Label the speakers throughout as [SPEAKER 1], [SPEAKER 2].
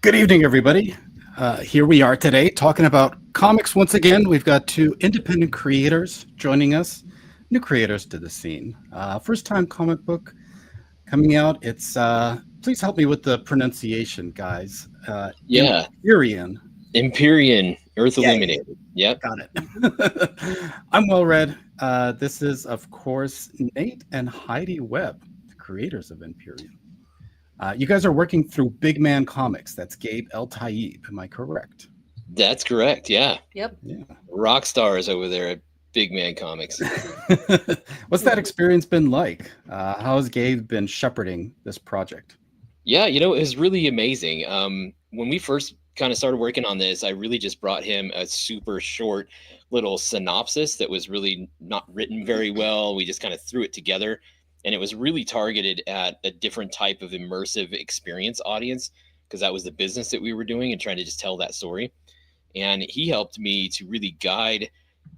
[SPEAKER 1] Good evening, everybody. Here we are today talking about comics once again. We've got two independent creators joining us, new creators to the scene. First time comic book coming out. It's, please help me with the pronunciation, guys.
[SPEAKER 2] Yeah,
[SPEAKER 1] Empyrean.
[SPEAKER 2] Empyrean, Earth
[SPEAKER 1] Yay,
[SPEAKER 2] Illuminated. Yep.
[SPEAKER 1] got it. I'm well read. This is, of course, Nate and Heidi Webb, the creators of Empyrean. You guys are working through Big Man Comics. That's Gabe El Taib. Am I correct?
[SPEAKER 2] That's correct. Yeah.
[SPEAKER 3] Yep.
[SPEAKER 1] Yeah.
[SPEAKER 2] Rock stars over there at Big Man Comics.
[SPEAKER 1] What's that experience been like? How has Gabe been shepherding this project?
[SPEAKER 2] Yeah, it was really amazing. When we first kind of started working on this, I really just brought him a super short little synopsis that was really not written very well. We just kind of threw it together, and it was really targeted at a different type of immersive experience audience because that was the business that we were doing and trying to just tell that story. And he helped me to really guide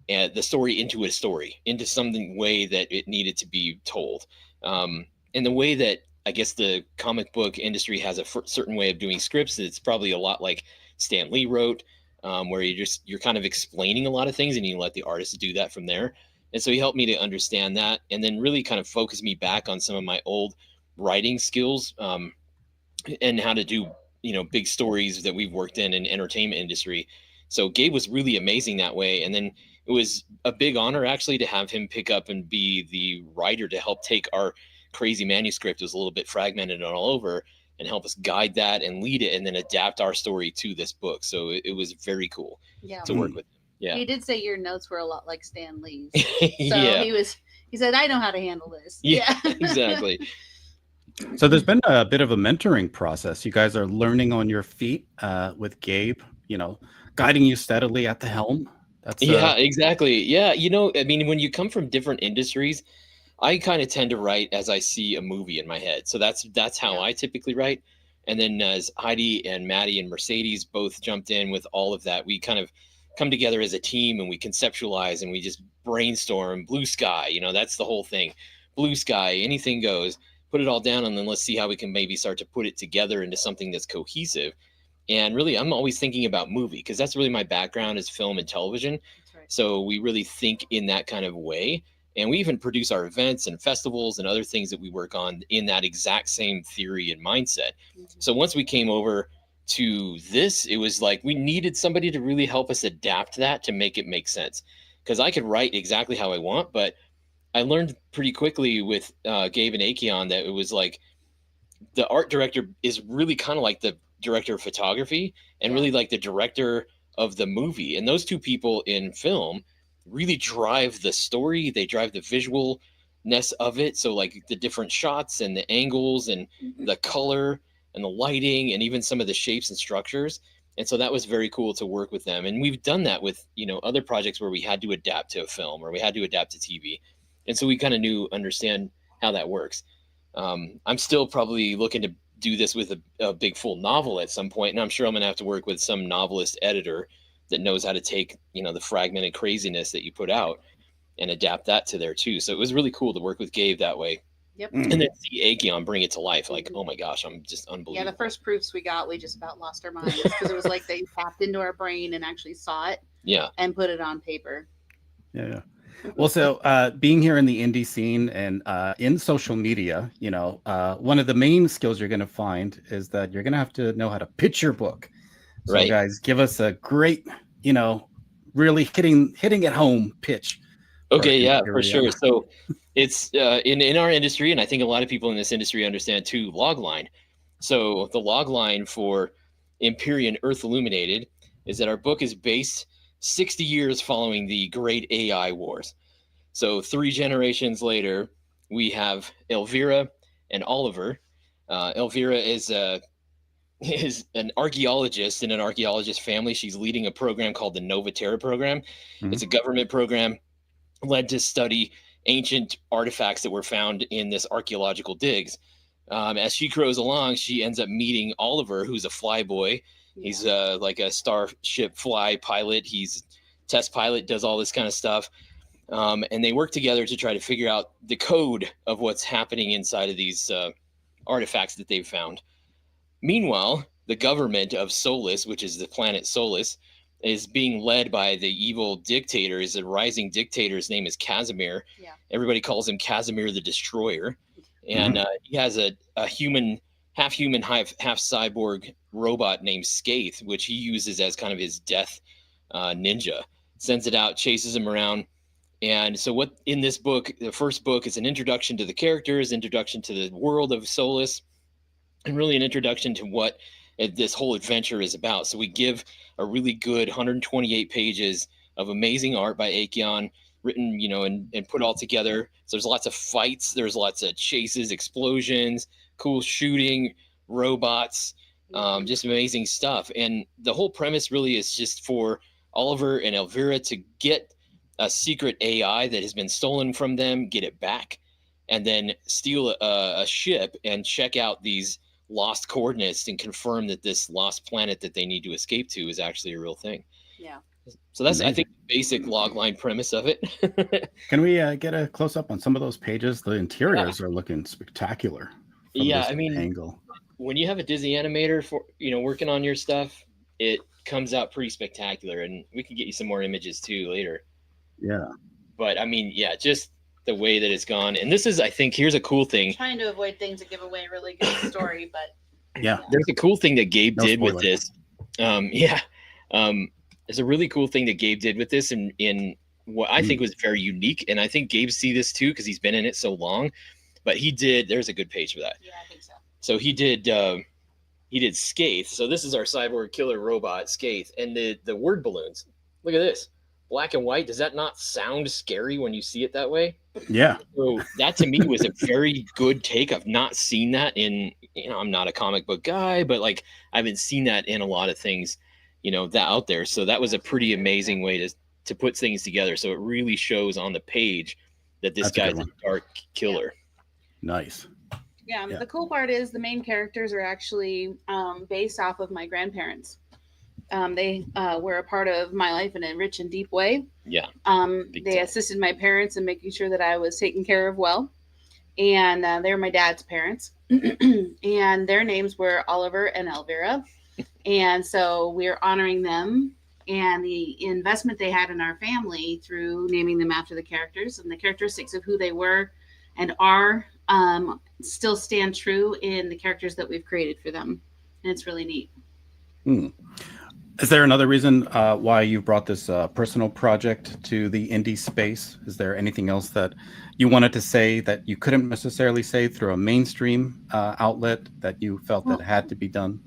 [SPEAKER 2] the story into a story, into something way that it needed to be told. In the way that I guess the comic book industry has a certain way of doing scripts. It's probably a lot like Stan Lee wrote, where you're kind of explaining a lot of things and you let the artist do that from there. And so he helped me to understand that, and then really kind of focus me back on some of my old writing skills, and how to do big stories that we've worked in entertainment industry. So Gabe was really amazing that way, and then it was a big honor actually to have him pick up and be the writer to help take our crazy manuscript. It was a little bit fragmented and all over, and help us guide that and lead it and then adapt our story to this book. So it was very cool to work with him. Yeah.
[SPEAKER 3] He did say your notes were a lot like Stan Lee's. So
[SPEAKER 2] yeah.
[SPEAKER 3] he said, I know how to handle this.
[SPEAKER 2] Yeah. Exactly.
[SPEAKER 1] So there's been a bit of a mentoring process. You guys are learning on your feet with Gabe, guiding you steadily at the helm. That's
[SPEAKER 2] yeah, exactly. Yeah. I mean, when you come from different industries, I kind of tend to write as I see a movie in my head. So that's how I typically write. And then as Heidi and Maddie and Mercedes both jumped in with all of that, we kind of come together as a team and we conceptualize and we just brainstorm. Blue sky, that's the whole thing. Blue sky, anything goes. Put it all down, and then let's see how we can maybe start to put it together into something that's cohesive. And really, I'm always thinking about movie because that's really my background is film and television.
[SPEAKER 3] That's right.
[SPEAKER 2] So we really think in that kind of way. And we even produce our events and festivals and other things that we work on in that exact same theory and mindset.
[SPEAKER 3] Mm-hmm.
[SPEAKER 2] So once we came over to this, it was like we needed somebody to really help us adapt that to make it make sense. Because I could write exactly how I want, but I learned pretty quickly with Gabe and Akeon that it was like the art director is really kind of like the director of photography and really like the director of the movie. And those two people in film really drive the story. They drive the visualness of it. So like the different shots and the angles and the color and the lighting and even some of the shapes and structures. And so that was very cool to work with them. And we've done that with, other projects where we had to adapt to a film or we had to adapt to TV. And so we kind of understand how that works. I'm still probably looking to do this with a big full novel at some point. And I'm sure I'm going to have to work with some novelist editor that knows how to take, the fragmented craziness that you put out and adapt that to there too. So it was really cool to work with Gabe that way.
[SPEAKER 3] Yep.
[SPEAKER 2] And then see Akeon bring it to life. Like, oh my gosh, I'm just unbelievable.
[SPEAKER 3] Yeah, the first proofs we got, we just about lost our minds because it was like they tapped into our brain and actually saw it.
[SPEAKER 2] Yeah.
[SPEAKER 3] And put it on paper.
[SPEAKER 1] Yeah. Well, so being here in the indie scene and in social media, one of the main skills you're going to find is that you're going to have to know how to pitch your book. So
[SPEAKER 2] right.
[SPEAKER 1] Guys, give us a great, really hitting it home pitch.
[SPEAKER 2] Okay, yeah, for sure. So it's in our industry, and I think a lot of people in this industry understand too, log line. So the log line for Empyrean Earth Illuminated is that our book is based 60 years following the great AI wars. So 3 generations later, we have Elvira and Oliver. Elvira is an archaeologist in an archaeologist family. She's leading a program called the Nova Terra program. Mm-hmm. It's a government program led to study ancient artifacts that were found in this archaeological digs. As she grows along, she ends up meeting Oliver, who's a flyboy. He's like a starship fly pilot. He's test pilot, does all this kind of stuff. And they work together to try to figure out the code of what's happening inside of these artifacts that they've found. Meanwhile, the government of Solus, which is the planet Solus, is being led by the evil dictator. Is a rising dictator. His name is Casimir.
[SPEAKER 3] Yeah.
[SPEAKER 2] Everybody calls him Casimir the Destroyer, and
[SPEAKER 1] Mhm.
[SPEAKER 2] he has a human, half cyborg robot named Skaith, which he uses as kind of his death ninja. Sends it out, chases him around. And so, what in this book, the first book, is an introduction to the characters, introduction to the world of Solus, and really an introduction to what this whole adventure is about. So we give a really good 128 pages of amazing art by Acheon, written, and put all together. So there's lots of fights, there's lots of chases, explosions, cool shooting, robots, just amazing stuff. And the whole premise really is just for Oliver and Elvira to get a secret AI that has been stolen from them, get it back, and then steal a ship and check out these lost coordinates and confirm that this lost planet that they need to escape to is actually a real thing.
[SPEAKER 3] Yeah.
[SPEAKER 2] So that's,
[SPEAKER 1] Amazing.
[SPEAKER 2] I think, the basic logline premise of it.
[SPEAKER 1] Can we get a close up on some of those pages? The interiors are looking spectacular. From
[SPEAKER 2] Yeah,
[SPEAKER 1] this
[SPEAKER 2] I mean,
[SPEAKER 1] angle.
[SPEAKER 2] When you have a Disney animator for working on your stuff, it comes out pretty spectacular, and we can get you some more images too later.
[SPEAKER 1] Yeah.
[SPEAKER 2] But I mean, yeah, just the way that it's gone. And this is, I think, here's a cool thing.
[SPEAKER 3] Trying to avoid things that give away a really good story, but
[SPEAKER 1] Yeah.
[SPEAKER 2] There's a cool thing that Gabe
[SPEAKER 1] No
[SPEAKER 2] did with
[SPEAKER 1] spoilers.
[SPEAKER 2] this. There's a really cool thing that Gabe did with this in what I think was very unique. And I think Gabe see this too, because he's been in it so long. But there's a good page for that.
[SPEAKER 3] yeah, I think so.
[SPEAKER 2] So he did Skaith. So this is our cyborg killer robot, Skaith. And the word balloons. Look at this. Black and white. Does that not sound scary when you see it that way?
[SPEAKER 1] Yeah.
[SPEAKER 2] So that to me was a very good take. I've not seen that in, I'm not a comic book guy, but like I haven't seen that in a lot of things, that out there. So that was a pretty amazing way to put things together. So it really shows on the page that this
[SPEAKER 1] That's a good
[SPEAKER 2] guy's a
[SPEAKER 1] one.
[SPEAKER 2] dark killer.
[SPEAKER 1] Nice.
[SPEAKER 3] Yeah,
[SPEAKER 1] Yeah.
[SPEAKER 3] the cool part is the main characters are actually based off of my grandparents. They were a part of my life in a rich and deep way.
[SPEAKER 2] Yeah.
[SPEAKER 3] They
[SPEAKER 2] time.
[SPEAKER 3] assisted my parents in making sure that I was taken care of well. And they were my dad's parents. And their names were Oliver and Elvira. And so we're honoring them and the investment they had in our family through naming them after the characters, and the characteristics of who they were and are still stand true in the characters that we've created for them. And it's really neat.
[SPEAKER 1] Is there another reason why you brought this personal project to the indie space? Is there anything else that you wanted to say that you couldn't necessarily say through a mainstream outlet that you felt that had to be done?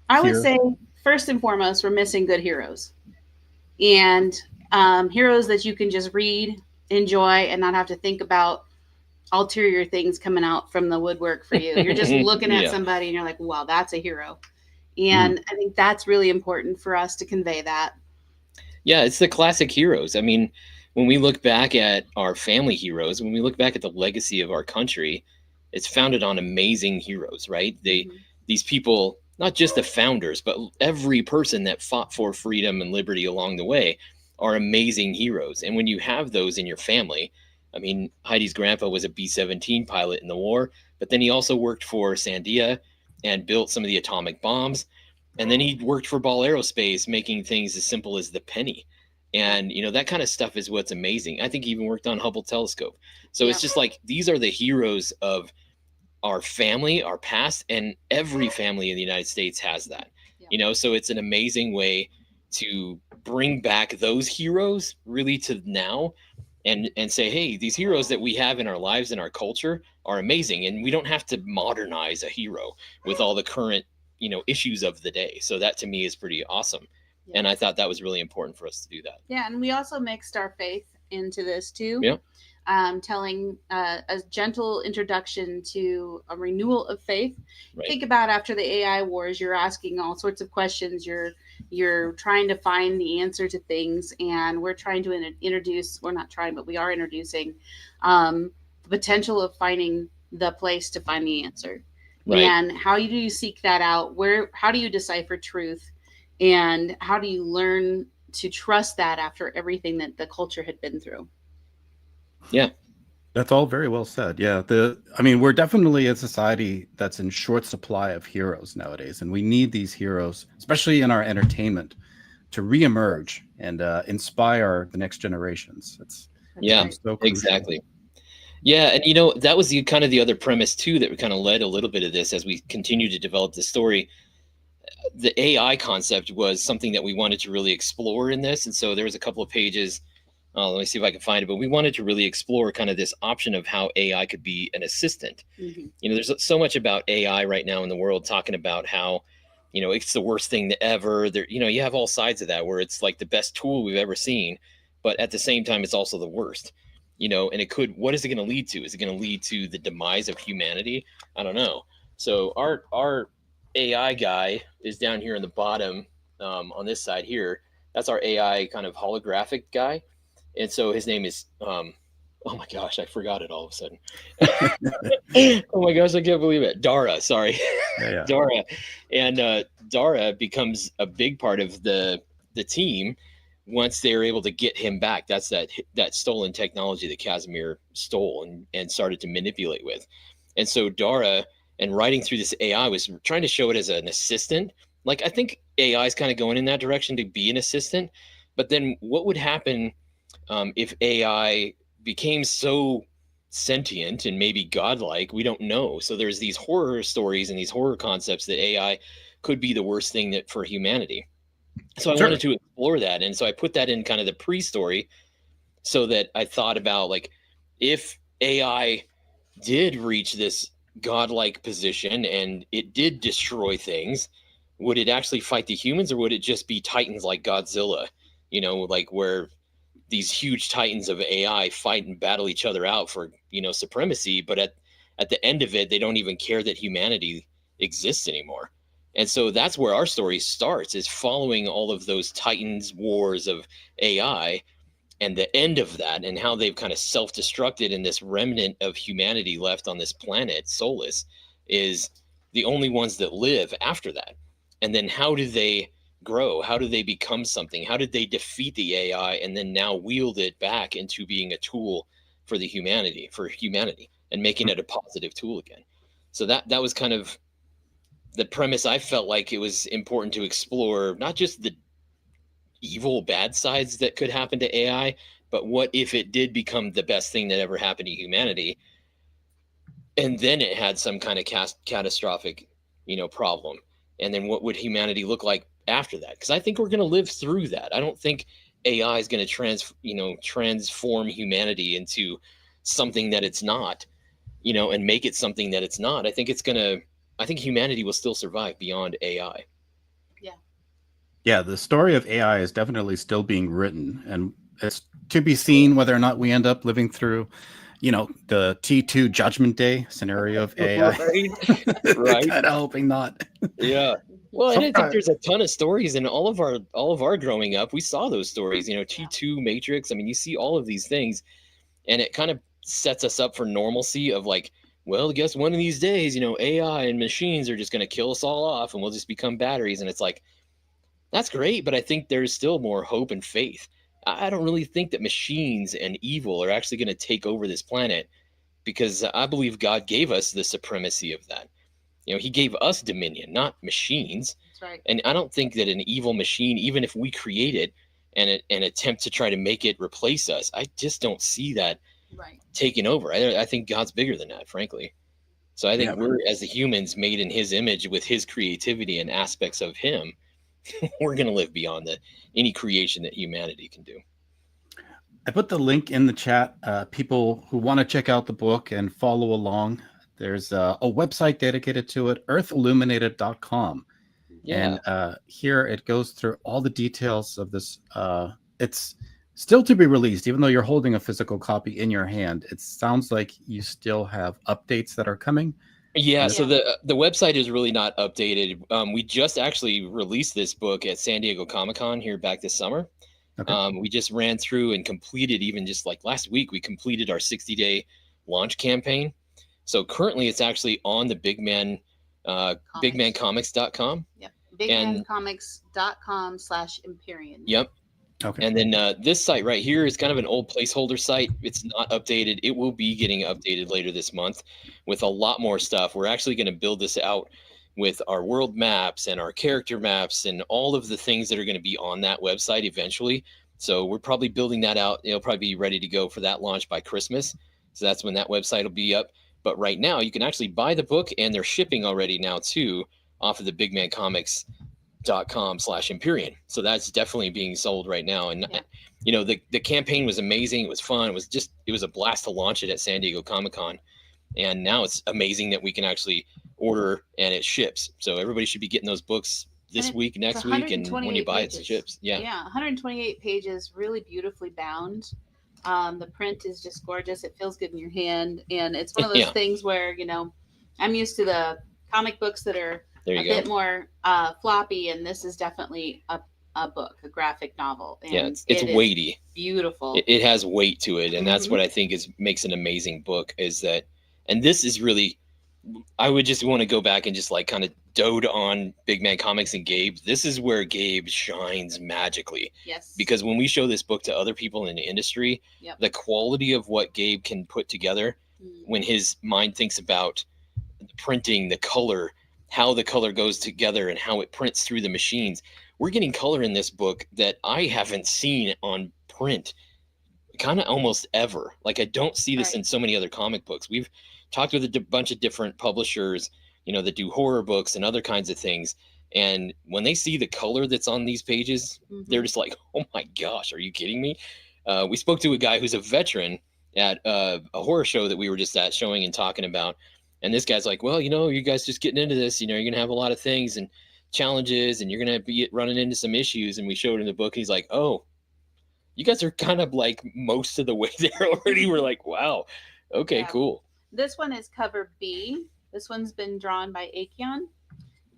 [SPEAKER 3] I would
[SPEAKER 1] here?
[SPEAKER 3] say, first and foremost, we're missing good heroes. And heroes that you can just read, enjoy, and not have to think about ulterior things coming out from the woodwork for you. You're just looking at
[SPEAKER 2] Yeah.
[SPEAKER 3] somebody and you're like, wow, that's a hero. And I think that's really important for us to convey that.
[SPEAKER 2] Yeah, it's the classic heroes. I mean, when we look back at our family heroes, when we look back at the legacy of our country, it's founded on amazing heroes, right? These people, not just the founders, but every person that fought for freedom and liberty along the way are amazing heroes. And when you have those in your family, I mean, Heidi's grandpa was a B-17 pilot in the war, but then he also worked for Sandia and built some of the atomic bombs. And then he worked for Ball Aerospace, making things as simple as the penny. And, that kind of stuff is what's amazing. I think he even worked on Hubble telescope. So it's just like, these are the heroes of our family, our past, and every family in the United States has that, so it's an amazing way to bring back those heroes really to now and say, hey, these heroes that we have in our lives and our culture are amazing. And we don't have to modernize a hero with all the current, issues of the day. So that to me is pretty awesome. Yeah. And I thought that was really important for us to do that.
[SPEAKER 3] Yeah. And we also mixed our faith into this too.
[SPEAKER 2] Yeah.
[SPEAKER 3] Telling a gentle introduction to a renewal of faith.
[SPEAKER 2] Right.
[SPEAKER 3] Think about after the AI wars, you're asking all sorts of questions. You're trying to find the answer to things, and we're trying to introduce. We're not trying, but we are introducing the potential of finding the place to find the answer. Right. And how do you seek that out? How do you decipher truth, and how do you learn to trust that after everything that the culture had been through?
[SPEAKER 2] Yeah.
[SPEAKER 1] That's all very well said. Yeah, I mean, we're definitely a society that's in short supply of heroes nowadays, and we need these heroes, especially in our entertainment, to reemerge and inspire the next generations. It's
[SPEAKER 3] That's
[SPEAKER 2] Yeah,
[SPEAKER 1] become
[SPEAKER 3] right.
[SPEAKER 1] so crucial.
[SPEAKER 2] exactly. Yeah, and you know that was the kind of the other premise too that kind of led a little bit of this as we continue to develop the story. The AI concept was something that we wanted to really explore in this, and so there was a couple of pages. Let me see if I can find it. But we wanted to really explore kind of this option of how AI could be an assistant.
[SPEAKER 3] Mhm.
[SPEAKER 2] You know, there's so much about AI right now in the world talking about how, you know, it's the worst thing ever. There, you know, you have all sides of that where it's like the best tool we've ever seen, but at the same time, it's also the worst. You know, and it could. What is it going to lead to? Is it going to lead to the demise of humanity? I don't know. So our AI guy is down here in the bottom on this side here. That's our AI kind of holographic guy, and so his name is oh my gosh, I forgot it all of a sudden. Oh my gosh, I can't believe it. Dara, sorry.
[SPEAKER 1] Yeah, yeah.
[SPEAKER 2] Dara. And Dara becomes a big part of the team once they're able to get him back. That's that stolen technology that Casimir stole and started to manipulate with. And so Dara, and writing through this AI, was trying to show it as an assistant. Like, I think AI is kind of going in that direction to be an assistant. But then what would happen if AI became so sentient and maybe godlike? We don't know. So there's these horror stories and these horror concepts that AI could be the worst thing that for humanity. So I
[SPEAKER 1] Sure.
[SPEAKER 2] wanted to explore that, and so I put that in kind of the pre-story, so that I thought about, like, if AI did reach this godlike position and it did destroy things, would it actually fight the humans, or would it just be titans like Godzilla? You know, like where these huge titans of AI fight and battle each other out for, you know, supremacy, but at the end of it, they don't even care that humanity exists anymore. And so that's where our story starts, is following all of those titans wars of AI and the end of that, and how they've kind of self-destructed, and this remnant of humanity left on this planet, Solus, is the only ones that live after that. And then how do they grow? How do they become something? How did they defeat the AI and then now wield it back into being a tool for humanity and making it a positive tool again? So that was kind of the premise. I felt like it was important to explore not just the evil bad sides that could happen to AI, but what if it did become the best thing that ever happened to humanity, and then it had some kind of catastrophic, you know, problem, and then what would humanity look like after that? Because I think we're going to live through that. I don't think AI is going to transform humanity into something that it's not, you know, and make it something that it's not. I think humanity will still survive beyond AI.
[SPEAKER 3] Yeah.
[SPEAKER 1] Yeah, the story of AI is definitely still being written, and it's to be seen whether or not we end up living through, the T2 Judgment Day scenario of AI.
[SPEAKER 2] Right.
[SPEAKER 1] Kind of hoping not.
[SPEAKER 2] Yeah. Well, and I think
[SPEAKER 1] Sometimes,
[SPEAKER 2] there's a ton of stories in all of our growing up. We saw those stories, you know, T2 Matrix. I mean, you see all of these things, and it kind of sets us up for normalcy of, like, well, I guess one of these days, you know, AI and machines are just going to kill us all off and we'll just become batteries. And it's like, that's great, but I think there's still more hope and faith. I don't really think that machines and evil are actually going to take over this planet, because I believe God gave us the supremacy of that. You know, he gave us dominion, not machines.
[SPEAKER 3] That's right.
[SPEAKER 2] And I don't think that an evil machine, even if we create it and attempt to try to make it replace us, I just don't see that
[SPEAKER 3] Right.
[SPEAKER 2] taking over. I think God's bigger than that, frankly. So I
[SPEAKER 1] yeah,
[SPEAKER 2] think we're, as the humans made in his image with his creativity and aspects of him, we're going to live beyond any creation that humanity can do.
[SPEAKER 1] I put the link in the chat. People who want to check out the book and follow along, there's a website dedicated to it, earthilluminated.com.
[SPEAKER 2] Yeah.
[SPEAKER 1] And here it goes through all the details of this. It's still to be released, even though you're holding a physical copy in your hand. It sounds like you still have updates that are coming.
[SPEAKER 2] Yeah,
[SPEAKER 1] And
[SPEAKER 2] so the website is really not updated. We just actually released this book at San Diego Comic-Con here back this summer.
[SPEAKER 1] Okay.
[SPEAKER 2] We just ran through and completed, even just like last week, we completed our 60-day launch campaign. So currently it's actually on the bigmancomics.com.
[SPEAKER 3] Yep.
[SPEAKER 2] And
[SPEAKER 3] Bigmancomics.com/Empyrean.
[SPEAKER 2] Yep.
[SPEAKER 1] Okay.
[SPEAKER 2] And then this site right here is kind of an old placeholder site. It's not updated. It will be getting updated later this month with a lot more stuff. We're actually going to build this out with our world maps and our character maps and all of the things that are going to be on that website eventually. So we're probably building that out. It'll probably be ready to go for that launch by Christmas. So that's when that website will be up. But right now you can actually buy the book, and they're shipping already now too off of the bigmancomics.com/Empyrean. So that's definitely being sold right now. And you know, the campaign was amazing. It was fun. It was a blast to launch it at San Diego Comic-Con. And now it's amazing that we can actually order and it ships. So everybody should be getting those books this week, next week, and when you buy it ships. Yeah.
[SPEAKER 3] 128 pages, really beautifully bound. The print is just gorgeous. It feels good in your hand, and it's one of those things where, you know, I'm used to the comic books that are a bit more floppy, and this is definitely a book, a graphic novel. And
[SPEAKER 2] it's weighty,
[SPEAKER 3] beautiful.
[SPEAKER 2] It has weight to it, and that's what I think makes an amazing book. Is that, and this is really, I would just want to go back and just like kind of dote on Big Man Comics and Gabe. This is where Gabe shines magically.
[SPEAKER 3] Yes.
[SPEAKER 2] Because when we show this book to other people in the industry, the quality of what Gabe can put together when his mind thinks about printing, the color, how the color goes together and how it prints through the machines. We're getting color in this book that I haven't seen on print kind of almost ever. Like, I don't see this in so many other comic books. We've talked with a bunch of different publishers, you know, that do horror books and other kinds of things. And when they see the color that's on these pages, they're just like, oh my gosh, are you kidding me? We spoke to a guy who's a veteran at a horror show that we were just at showing and talking about. And this guy's like, well, you know, you guys just getting into this, you know, you're going to have a lot of things and challenges and you're going to be running into some issues. And we showed him the book. And he's like, oh, you guys are kind of like most of the way there already. We're like, wow. Okay, cool.
[SPEAKER 3] This one is cover B. This one's been drawn by Acheon,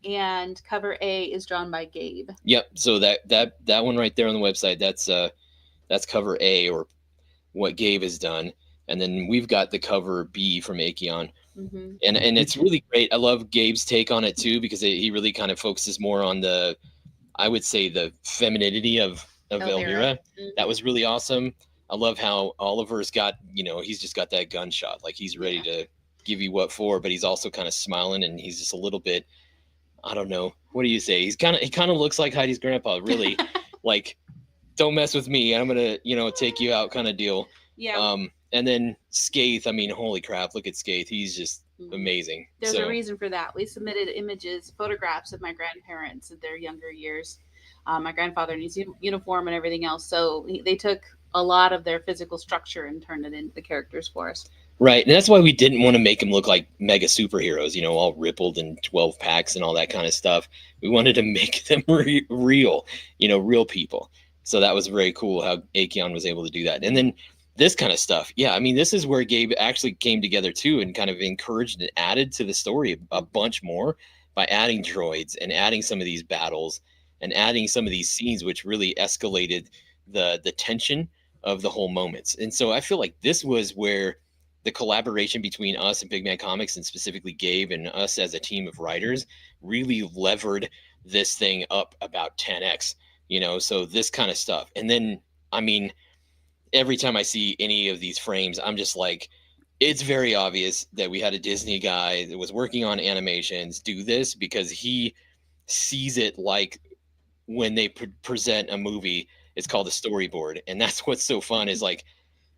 [SPEAKER 3] and cover A is drawn by Gabe.
[SPEAKER 2] Yep. So that one right there on the website, that's cover A, or what Gabe has done. And then we've got the cover B from Acheon. And it's really great. I love Gabe's take on it too, because he really kind of focuses more on the, I would say, the femininity of Elvira. That was really awesome. I love how Oliver's got, you know, he's just got that gunshot. Like, he's ready to give you what for, but he's also kind of smiling, and he's just a little bit, I don't know. What do you say? He kind of looks like Heidi's grandpa, really. Like, don't mess with me. I'm going to, you know, take you out kind of deal.
[SPEAKER 3] Yeah.
[SPEAKER 2] And then Skaith, I mean, holy crap, look at Skaith. He's just amazing.
[SPEAKER 3] There's a reason for that. We submitted photographs of my grandparents in their younger years. My grandfather in his uniform and everything else. So they took a lot of their physical structure and turned it into the characters for us.
[SPEAKER 2] Right. And that's why we didn't want to make them look like mega superheroes, you know, all rippled and 12 packs and all that kind of stuff. We wanted to make them real, you know, real people. So that was very cool how Acheon was able to do that. And then this kind of stuff. Yeah, I mean, this is where Gabe actually came together too and kind of encouraged and added to the story a bunch more by adding droids and adding some of these battles and adding some of these scenes, which really escalated the tension of the whole moments. And so I feel like this was where the collaboration between us and Big Man Comics, and specifically Gabe and us as a team of writers, really levered this thing up about 10x, you know, so this kind of stuff. And then, I mean, every time I see any of these frames, I'm just like, it's very obvious that we had a Disney guy that was working on animations do this, because he sees it like when they present a movie, it's called a storyboard. And that's what's so fun, is like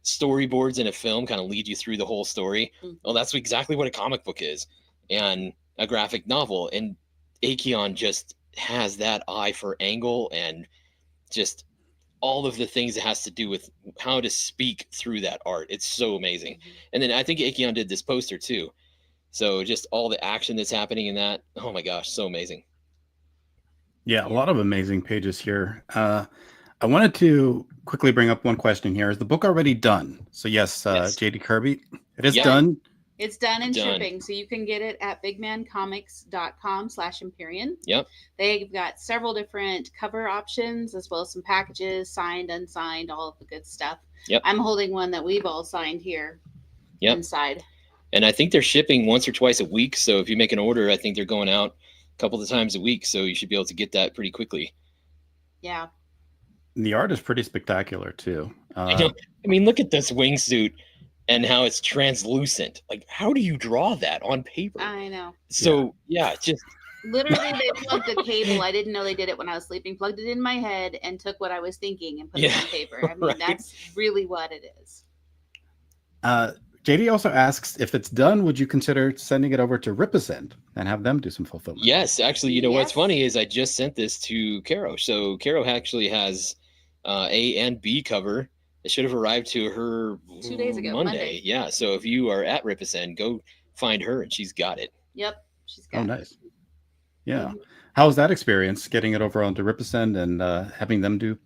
[SPEAKER 2] storyboards in a film kind of lead you through the whole story. Well, that's exactly what a comic book is, and a graphic novel. And Acheon just has that eye for angle and just all of the things it has to do with how to speak through that art. It's so amazing. And then I think Acheon did this poster too. So just all the action that's happening in that. Oh my gosh, so amazing.
[SPEAKER 1] Yeah, a lot of amazing pages here. I wanted to quickly bring up one question here. Is the book already done? So yes,
[SPEAKER 2] Yes.
[SPEAKER 1] JD Kirby, it is done.
[SPEAKER 3] It's done and shipping, so you can get it at bigmancomics.com/Empyrean.
[SPEAKER 2] Yep.
[SPEAKER 3] They've got several different cover options, as well as some packages, signed, unsigned, all of the good stuff.
[SPEAKER 2] Yep.
[SPEAKER 3] I'm holding one that we've all signed here inside.
[SPEAKER 2] And I think they're shipping once or twice a week. So if you make an order, I think they're going out a couple of times a week. So you should be able to get that pretty quickly.
[SPEAKER 3] Yeah.
[SPEAKER 1] The art is pretty spectacular too.
[SPEAKER 2] I know. I mean, look at this wingsuit and how it's translucent. Like, how do you draw that on paper?
[SPEAKER 3] I know.
[SPEAKER 2] So yeah, just
[SPEAKER 3] Literally, they plugged a cable. I didn't know they did it when I was sleeping. Plugged it in my head and took what I was thinking and put it
[SPEAKER 2] Yeah,
[SPEAKER 3] on paper. I mean,
[SPEAKER 2] right.
[SPEAKER 3] that's really what it is.
[SPEAKER 1] JD also asks, if it's done, would you consider sending it over to Rippasend and have them do some fulfillment?
[SPEAKER 2] Yes, actually, you know what's
[SPEAKER 3] Yes.
[SPEAKER 2] funny is I just sent this to Caro. So Caro actually has A and B cover. It should have arrived to her
[SPEAKER 3] 2 days ago,
[SPEAKER 2] Monday. Yeah. So if you are at Rippasend, go find her and she's got it.
[SPEAKER 3] Yep, she's got
[SPEAKER 1] Oh,
[SPEAKER 3] it.
[SPEAKER 1] nice. Yeah.
[SPEAKER 3] Mhm.
[SPEAKER 1] How was that experience getting it over onto Rippasend and having them do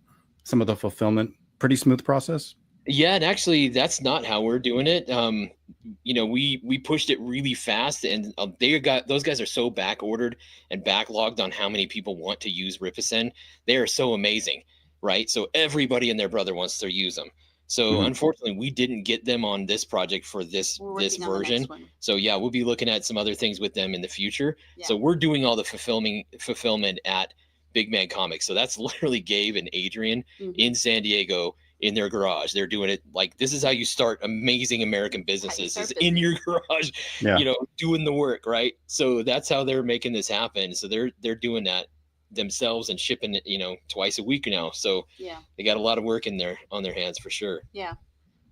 [SPEAKER 1] some of the fulfillment? Pretty smooth process?
[SPEAKER 2] Yeah, and actually, that's not how we're doing it. You know, we pushed it really fast, and those guys are so back ordered and backlogged on how many people want to use Rippasend. They are so amazing, right? So everybody and their brother wants to use them. So
[SPEAKER 1] Mhm.
[SPEAKER 2] unfortunately, we didn't get them on this project for this
[SPEAKER 3] We're
[SPEAKER 2] this
[SPEAKER 3] working on the
[SPEAKER 2] version.
[SPEAKER 3] next one.
[SPEAKER 2] So yeah, we'll be looking at some other things with them in the future.
[SPEAKER 3] Yeah.
[SPEAKER 2] So we're doing all the fulfillment at Big Man Comics. So that's literally Gabe and Adrian
[SPEAKER 3] Mhm.
[SPEAKER 2] in San Diego in their garage. They're doing it like this is how you start amazing American businesses
[SPEAKER 3] start
[SPEAKER 2] is in your
[SPEAKER 3] business.
[SPEAKER 2] garage,
[SPEAKER 1] Yeah.
[SPEAKER 2] you know, doing the work, right? So that's how they're making this happen. So they're doing that themselves and shipping it, you know, twice a week now. So
[SPEAKER 3] Yeah,
[SPEAKER 2] they got a lot of work in there on their hands for sure.
[SPEAKER 3] yeah.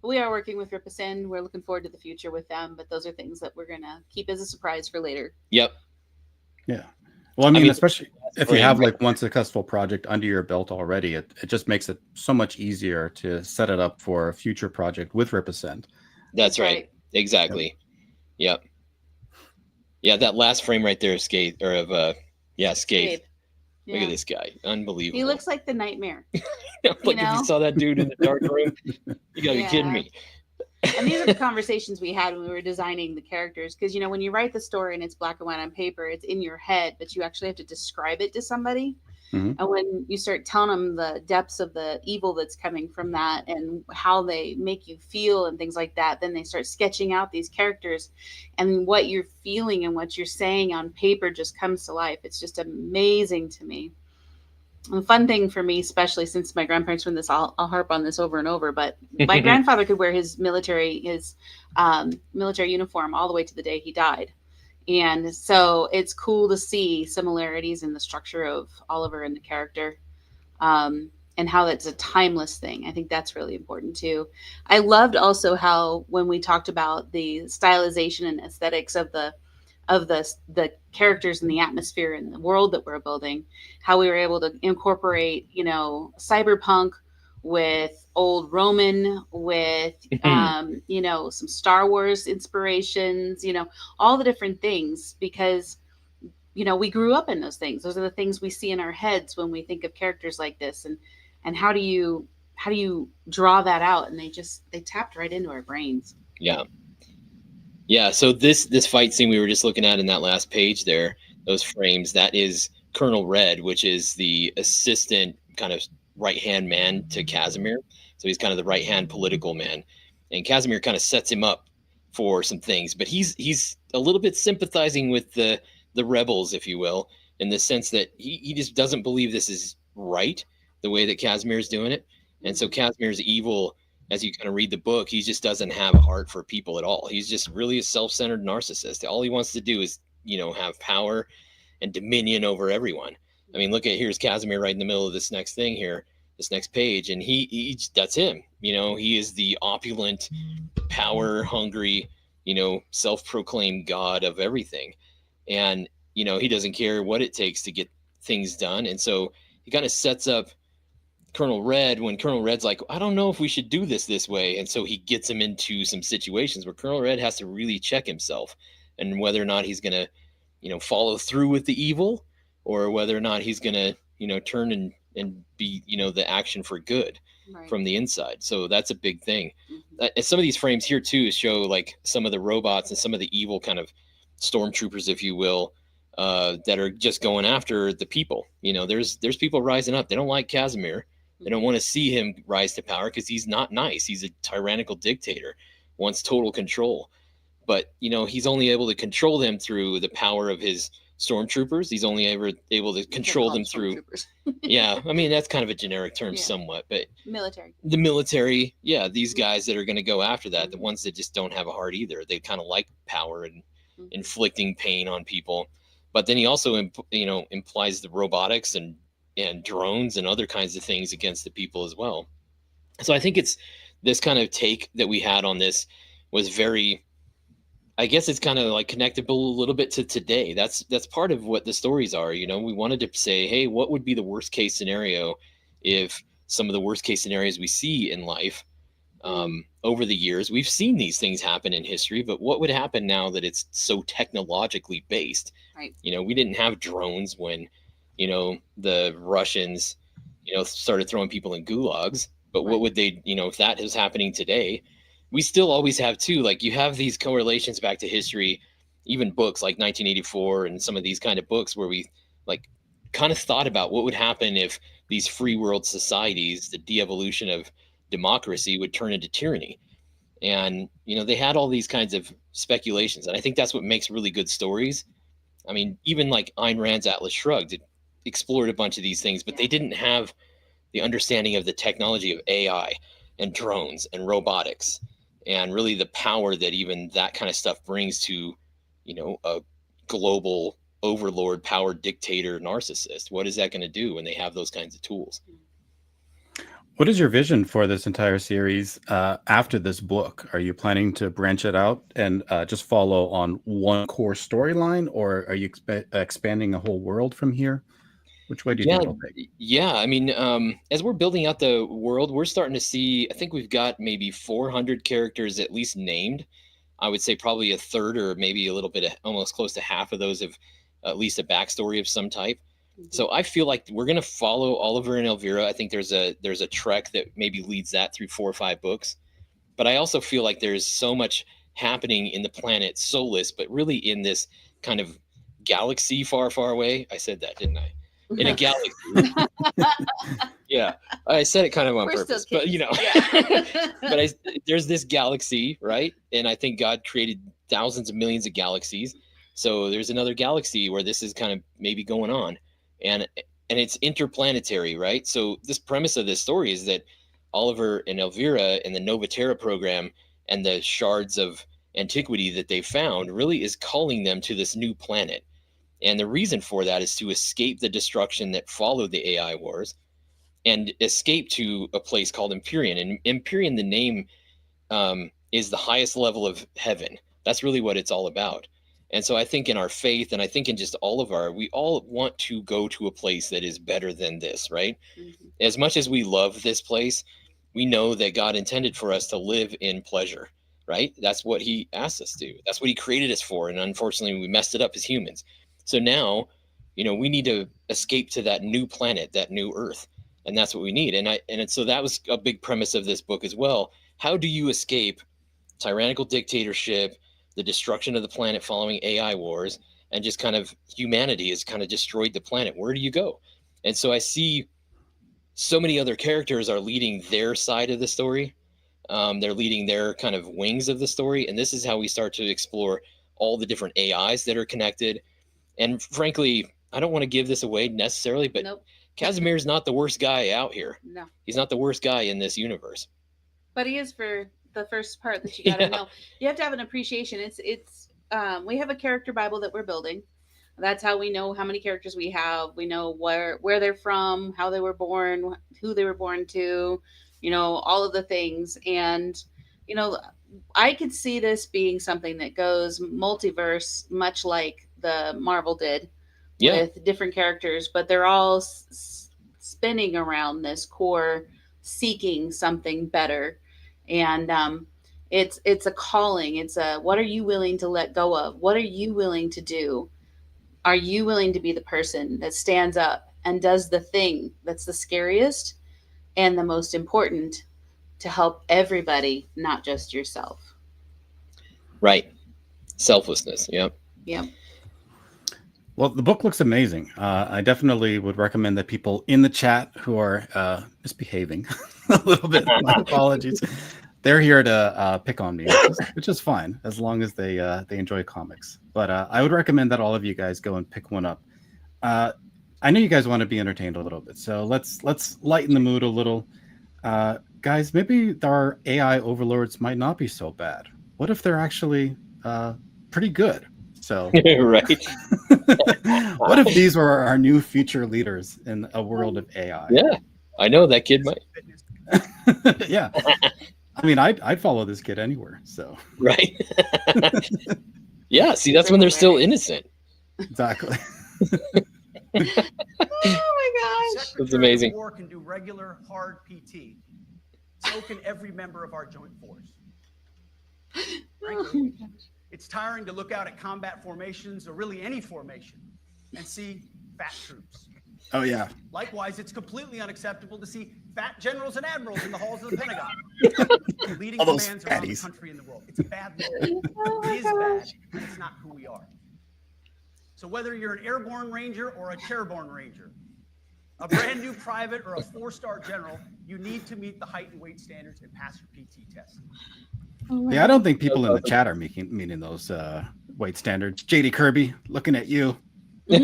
[SPEAKER 3] We are working with Rippasend. We're looking forward to the future with them, but those are things that we're gonna keep as a surprise for later.
[SPEAKER 2] Yep.
[SPEAKER 1] Yeah. Well, I mean,
[SPEAKER 2] mean,
[SPEAKER 1] especially if you
[SPEAKER 2] frame,
[SPEAKER 1] have
[SPEAKER 2] right?
[SPEAKER 1] like one successful project under your belt already, it just makes it so much easier to set it up for a future project with Rippasend.
[SPEAKER 2] That's right. Exactly. Yep. Yeah, that last frame right there is Scathe or of Scathe.
[SPEAKER 3] Gabe.
[SPEAKER 2] Look
[SPEAKER 3] Yeah.
[SPEAKER 2] at this guy. Unbelievable.
[SPEAKER 3] He looks like the nightmare.
[SPEAKER 2] like if
[SPEAKER 3] know?
[SPEAKER 2] you saw that dude in the dark room, you gotta be kidding me.
[SPEAKER 3] And these are the conversations we had when we were designing the characters. Because, you know, when you write the story and it's black and white on paper, it's in your head, but you actually have to describe it to somebody.
[SPEAKER 1] Mhm.
[SPEAKER 3] And when you start telling them the depths of the evil that's coming from that and how they make you feel and things like that, then they start sketching out these characters. And what you're feeling and what you're saying on paper just comes to life. It's just amazing to me. And the fun thing for me, especially since my grandparents were in this, I'll harp on this over and over, but my grandfather could wear his military uniform all the way to the day he died. And so it's cool to see similarities in the structure of Oliver and the character, and how that's a timeless thing. I think that's really important too. I loved also how when we talked about the stylization and aesthetics of the characters and the atmosphere and the world that we're building, how we were able to incorporate, you know, cyberpunk with old Roman, with you know, some Star Wars inspirations, you know, all the different things, because you know, we grew up in those things. Those are the things we see in our heads when we think of characters like this. And how do you draw that out? And they tapped right into our brains.
[SPEAKER 2] Yeah. Yeah, so this fight scene we were just looking at in that last page there, those frames, that is Colonel Red, which is the assistant kind of right-hand man to Casimir. So he's kind of the right-hand political man. And Casimir kind of sets him up for some things, but he's a little bit sympathizing with the rebels, if you will, in the sense that he just doesn't believe this is right, the way that Casimir is doing it. And so Casimir's evil, as you kind of read the book, he just doesn't have a heart for people at all. He's just really a self-centered narcissist. All he wants to do is, you know, have power and dominion over everyone. I mean, look at, here's Casimir right in the middle of this next thing here, this next page, and he that's him. You know, he is the opulent, power hungry, you know, self-proclaimed god of everything. And, you know, he doesn't care what it takes to get things done. And so he kind of sets up Colonel Red when Colonel Red's like, I don't know if we should do this way. And so he gets him into some situations where Colonel Red has to really check himself and whether or not he's going to, you know, follow through with the evil, or whether or not he's going to, you know, turn and be, you know, the action for good from the inside. So that's a big thing. And some of these frames here too show like some of the robots and some of the evil kind of stormtroopers, if you will, that are just going after the people. You know, there's people rising up. They don't like Casimir. They don't want to see him rise to power because he's not nice. He's a tyrannical dictator, wants total control. But, you know, he's only able to control them through the power of his stormtroopers. He's only ever able to control them through. Yeah, I mean that's kind of a generic term somewhat, but the military, yeah, these guys that are going to go after that, the ones that just don't have a heart either. They kind of like power and inflicting pain on people. But then he also implies the robotics and drones and other kinds of things against the people as well. So I think it's this kind of take that we had on this was very, I guess it's kind of like connectable a little bit to today. That's part of what the stories are. We wanted to say, hey, what would be the worst case scenario if some of the worst case scenarios we see in life over the years, we've seen these things happen in history, but what would happen now that it's so technologically based?
[SPEAKER 3] Right.
[SPEAKER 2] We didn't have drones when, the Russians, started throwing people in gulags, but what would they, if that is happening today, we still always have too, like you have these correlations back to history, even books like 1984 and some of these kind of books where we like kind of thought about what would happen if these free world societies, the de-evolution of democracy would turn into tyranny. And, they had all these kinds of speculations. And I think that's what makes really good stories. I mean, even like Ayn Rand's Atlas Shrugged, it explored a bunch of these things, but they didn't have the understanding of the technology of AI and drones and robotics and really the power that even that kind of stuff brings to, a global overlord, power dictator, narcissist. What is that going to do when they have those kinds of tools?
[SPEAKER 1] What is your vision for this entire series after this book? Are you planning to branch it out and just follow on one core storyline, or are you expanding a whole world from here? Which way do you think it'll take?
[SPEAKER 2] Yeah, I mean, as we're building out the world, we're starting to see, I think we've got maybe 400 characters at least named. I would say probably a third or maybe a little bit, almost close to half of those have at least a backstory of some type. So I feel like we're going to follow Oliver and Elvira. I think there's a trek that maybe leads that through 4 or 5 books. But I also feel like there's so much happening in the planet Solus, but really in this kind of galaxy far, far away. I said that, didn't I? In a galaxy. Yeah, I said it kind of on purpose, but but there's this galaxy, right? And I think God created thousands of millions of galaxies. So there's another galaxy where this is kind of maybe going on. And it's interplanetary, right? So this premise of this story is that Oliver and Elvira and the Nova Terra program and the shards of antiquity that they found really is calling them to this new planet. And the reason for that is to escape the destruction that followed the AI wars and escape to a place called Empyrean. And Empyrean, the name, is the highest level of heaven. That's really what it's all about. And so I think in our faith, and I think in just we all want to go to a place that is better than this, right? Mm-hmm. As much as we love this place, we know that God intended for us to live in pleasure, right? That's what he asked us to. That's what he created us for. And unfortunately, we messed it up as humans. So now, we need to escape to that new planet, that new earth. And that's what we need. And so that was a big premise of this book as well. How do you escape tyrannical dictatorship, the destruction of the planet following AI wars, and just kind of humanity has kind of destroyed the planet? Where do you go? And so I see so many other characters are leading their side of the story. They're leading their kind of wings of the story. And this is how we start to explore all the different AIs that are connected. And frankly, I don't want to give this away necessarily, but nope. Casimir's not the worst guy out here. No. He's not the worst guy in this universe.
[SPEAKER 3] But he is for the first part that you got to know. You have to have an appreciation. It's we have a character Bible that we're building. That's how we know how many characters we have. We know where they're from, how they were born, who they were born to, all of the things. And, I could see this being something that goes multiverse, much like the Marvel did with different characters, but they're all spinning around this core, seeking something better. And it's a calling. It's what are you willing to let go of? What are you willing to do? Are you willing to be the person that stands up and does the thing that's the scariest and the most important to help everybody, not just yourself?
[SPEAKER 2] Right. Selflessness. Yep.
[SPEAKER 3] Yeah.
[SPEAKER 1] Well, the book looks amazing. I definitely would recommend that people in the chat who are misbehaving a little bit, my apologies, they're here to pick on me, which is fine as long as they enjoy comics. But I would recommend that all of you guys go and pick one up. I know you guys want to be entertained a little bit, so let's lighten the mood a little. Guys, maybe our AI overlords might not be so bad. What if they're actually pretty good? So,
[SPEAKER 2] Right.
[SPEAKER 1] what if these were our new future leaders in a world of AI?
[SPEAKER 2] Yeah, I know that kid might.
[SPEAKER 1] Yeah. I mean, I'd follow this kid anywhere. So,
[SPEAKER 2] Right. Yeah, see, that's when they're still innocent.
[SPEAKER 1] exactly.
[SPEAKER 3] Oh my gosh.
[SPEAKER 2] That's amazing.
[SPEAKER 4] War can do regular hard PT. So can every member of our joint force. Frankly, it's tiring to look out at combat formations or really any formation and see fat troops.
[SPEAKER 1] Oh yeah.
[SPEAKER 4] Likewise, it's completely unacceptable to see fat generals and admirals in the halls of the Pentagon, leading
[SPEAKER 1] All those
[SPEAKER 4] commands around the
[SPEAKER 1] fatties.
[SPEAKER 4] country and the world. It's a bad look. It is bad, and it's not who we are. So whether you're an airborne ranger or a chairborne ranger, a brand new private or a 4-star general, you need to meet the height and weight standards and pass your PT test.
[SPEAKER 1] Yeah, I don't think people in the chat are meeting those weight standards. JD Kirby, looking at you. You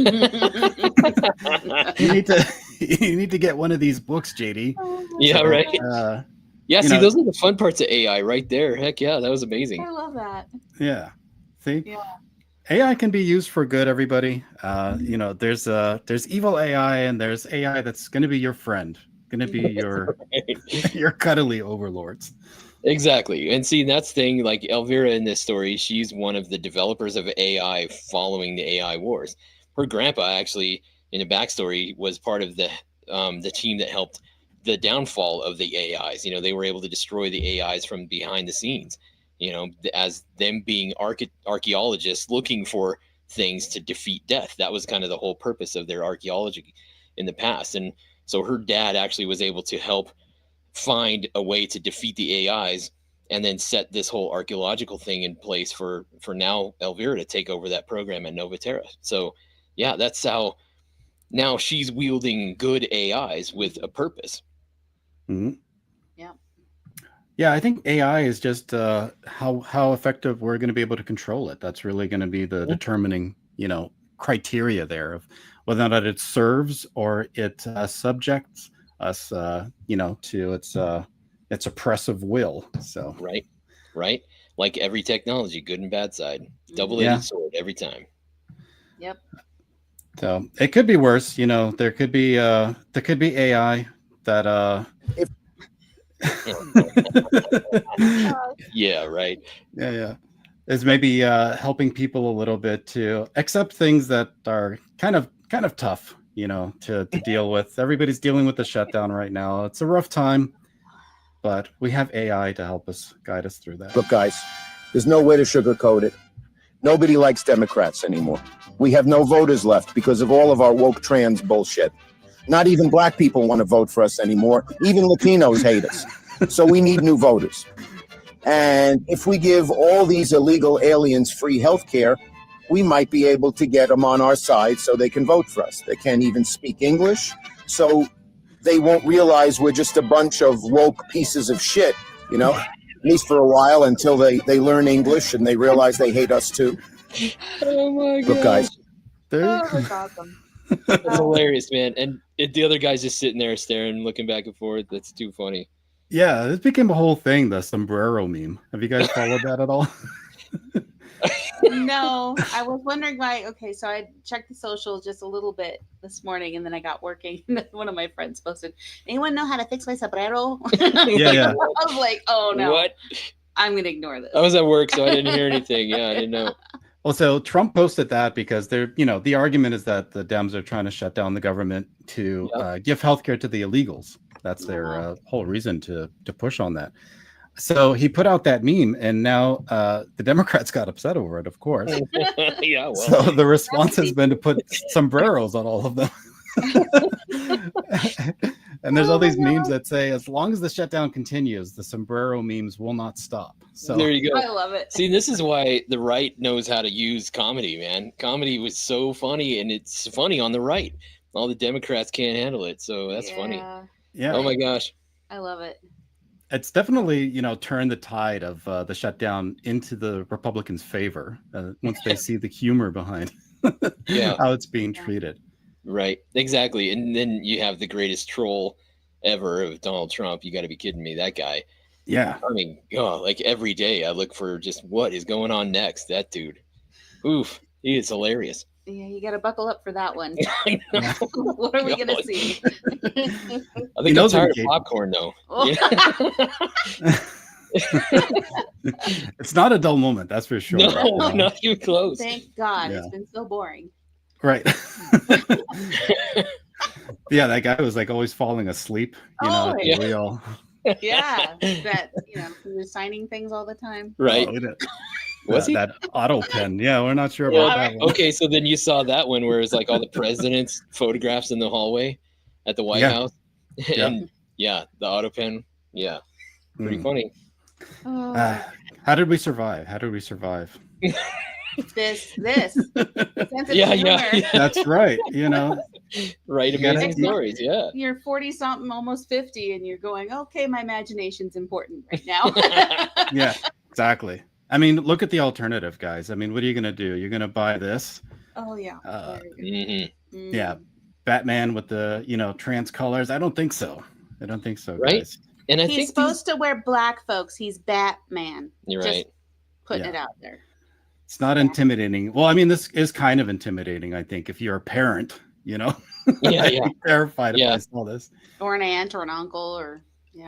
[SPEAKER 1] need to get one of these books, JD.
[SPEAKER 2] Yeah, right. Yeah, see,
[SPEAKER 1] know-
[SPEAKER 2] those are the fun parts of AI right there. Heck yeah, that was amazing.
[SPEAKER 3] I love that.
[SPEAKER 1] Yeah. See?
[SPEAKER 3] Yeah.
[SPEAKER 1] AI can be used for good, everybody. There's evil AI and there's AI that's going to be your friend, going to be your cuddly overlords.
[SPEAKER 2] Exactly. And see, that's the thing, like Elvira in this story, she's one of the developers of AI following the AI wars. Her grandpa actually, in the backstory, was part of the team that helped the downfall of the AIs. You know, they were able to destroy the AIs from behind the scenes, you know, as them being archaeologists looking for things to defeat death. That was kind of the whole purpose of their archaeology in the past. And so her dad actually was able to help find a way to defeat the AIs and then set this whole archaeological thing in place for now Elvira to take over that program at Nova Terra. So yeah, that's how now she's wielding good AIs with a purpose.
[SPEAKER 1] Mm-hmm.
[SPEAKER 3] Yeah.
[SPEAKER 1] Yeah, I think AI is just how effective we're going to be able to control it. That's really going to be the determining, criteria there of whether or not it serves or it subjects us, to its oppressive will. So
[SPEAKER 2] Right. Like every technology, good and bad side, double-edged sword every time.
[SPEAKER 3] Yep.
[SPEAKER 1] So it could be worse. There could be AI that
[SPEAKER 2] Yeah, right.
[SPEAKER 1] yeah is maybe helping people a little bit to accept things that are kind of tough, to deal with. Everybody's dealing with the shutdown right now. It's a rough time, but we have AI to help us guide us through that.
[SPEAKER 5] Look, guys, there's no way to sugarcoat it. Nobody likes Democrats anymore. We have no voters left because of all of our woke trans bullshit. Not even black people want to vote for us anymore. Even Latinos hate us. So we need new voters. And if we give all these illegal aliens free health care, we might be able to get them on our side so they can vote for us. They can't even speak English, so they won't realize we're just a bunch of woke pieces of shit, at least for a while until they learn English and they realize they hate us too.
[SPEAKER 2] Oh my god.
[SPEAKER 5] Look, guys.
[SPEAKER 3] That's awesome.
[SPEAKER 2] That's hilarious, man. And the other guy's just sitting there staring, looking back and forth. That's too funny.
[SPEAKER 1] Yeah, this became a whole thing, the sombrero meme. Have you guys followed that at all?
[SPEAKER 3] No, I was wondering why. Okay, so I checked the socials just a little bit this morning, and then I got working. And one of my friends posted, "Anyone know how to fix my sombrero?"
[SPEAKER 1] Yeah.
[SPEAKER 3] I was like, "Oh no,
[SPEAKER 2] What?
[SPEAKER 3] I'm gonna ignore this."
[SPEAKER 2] I was at work, so I didn't hear anything. Yeah, I didn't know.
[SPEAKER 1] Well, so Trump posted that because the argument is that the Dems are trying to shut down the government to give healthcare to the illegals. That's their whole reason to push on that. So he put out that meme, and now the Democrats got upset over it, of course.
[SPEAKER 2] Yeah, well.
[SPEAKER 1] So the response has been to put sombreros on all of them. And there's all these memes that say, as long as the shutdown continues, the sombrero memes will not stop. So
[SPEAKER 2] there you go.
[SPEAKER 3] I love it.
[SPEAKER 2] See, this is why the right knows how to use comedy, man. Comedy was so funny, and it's funny on the right. All the Democrats can't handle it, so that's funny.
[SPEAKER 1] yeah.
[SPEAKER 2] Oh my gosh.
[SPEAKER 3] I love it.
[SPEAKER 1] it's definitely, turned the tide of the shutdown into the Republicans' favor once they see the humor behind
[SPEAKER 2] Yeah.
[SPEAKER 1] how it's being treated.
[SPEAKER 2] Right. Exactly. And then you have the greatest troll ever of Donald Trump. You got to be kidding me. That guy.
[SPEAKER 1] Yeah.
[SPEAKER 2] I mean, like every day I look for just what is going on next. That dude. Oof. He is hilarious.
[SPEAKER 3] Yeah, you got to buckle up for that one.
[SPEAKER 2] I know.
[SPEAKER 3] What are we going to see?
[SPEAKER 2] I think I'm tired of popcorn, though.
[SPEAKER 3] Oh.
[SPEAKER 1] It's not a dull moment, that's for sure.
[SPEAKER 2] No, not even close.
[SPEAKER 3] Thank God.
[SPEAKER 1] Yeah.
[SPEAKER 3] It's been so boring.
[SPEAKER 1] Right. Yeah, that guy was like always falling asleep.
[SPEAKER 3] Oh,
[SPEAKER 1] at the wheel.
[SPEAKER 3] Yeah. That, he was signing things all the time.
[SPEAKER 2] Right. Was he?
[SPEAKER 1] That auto pen. Yeah, we're not sure about that one.
[SPEAKER 2] Okay, so then you saw that one where it's like all the presidents' photographs in the hallway at the White House. And the auto pen. Yeah. Pretty funny.
[SPEAKER 3] Oh.
[SPEAKER 1] How did we survive?
[SPEAKER 3] This. Sense of
[SPEAKER 2] Yeah.
[SPEAKER 3] humor.
[SPEAKER 1] That's right.
[SPEAKER 2] Right, amazing stories. Yeah.
[SPEAKER 3] You're 40 something, almost 50, and you're going, okay, my imagination's important right now.
[SPEAKER 1] Yeah, exactly. I mean, look at the alternative, guys. I mean, what are you going to do? You're going to buy this?
[SPEAKER 3] Oh, yeah.
[SPEAKER 1] Yeah. Batman with the, trans colors. I don't think so.
[SPEAKER 2] Right.
[SPEAKER 1] Guys.
[SPEAKER 2] And
[SPEAKER 3] he's supposed to wear black, folks. He's Batman.
[SPEAKER 2] You're
[SPEAKER 3] Just
[SPEAKER 2] right.
[SPEAKER 3] Putting it out there.
[SPEAKER 1] It's not intimidating. Well, I mean, this is kind of intimidating, I think, if you're a parent,
[SPEAKER 2] Yeah.
[SPEAKER 1] I'd be terrified if I saw this.
[SPEAKER 3] Or an aunt or an uncle or,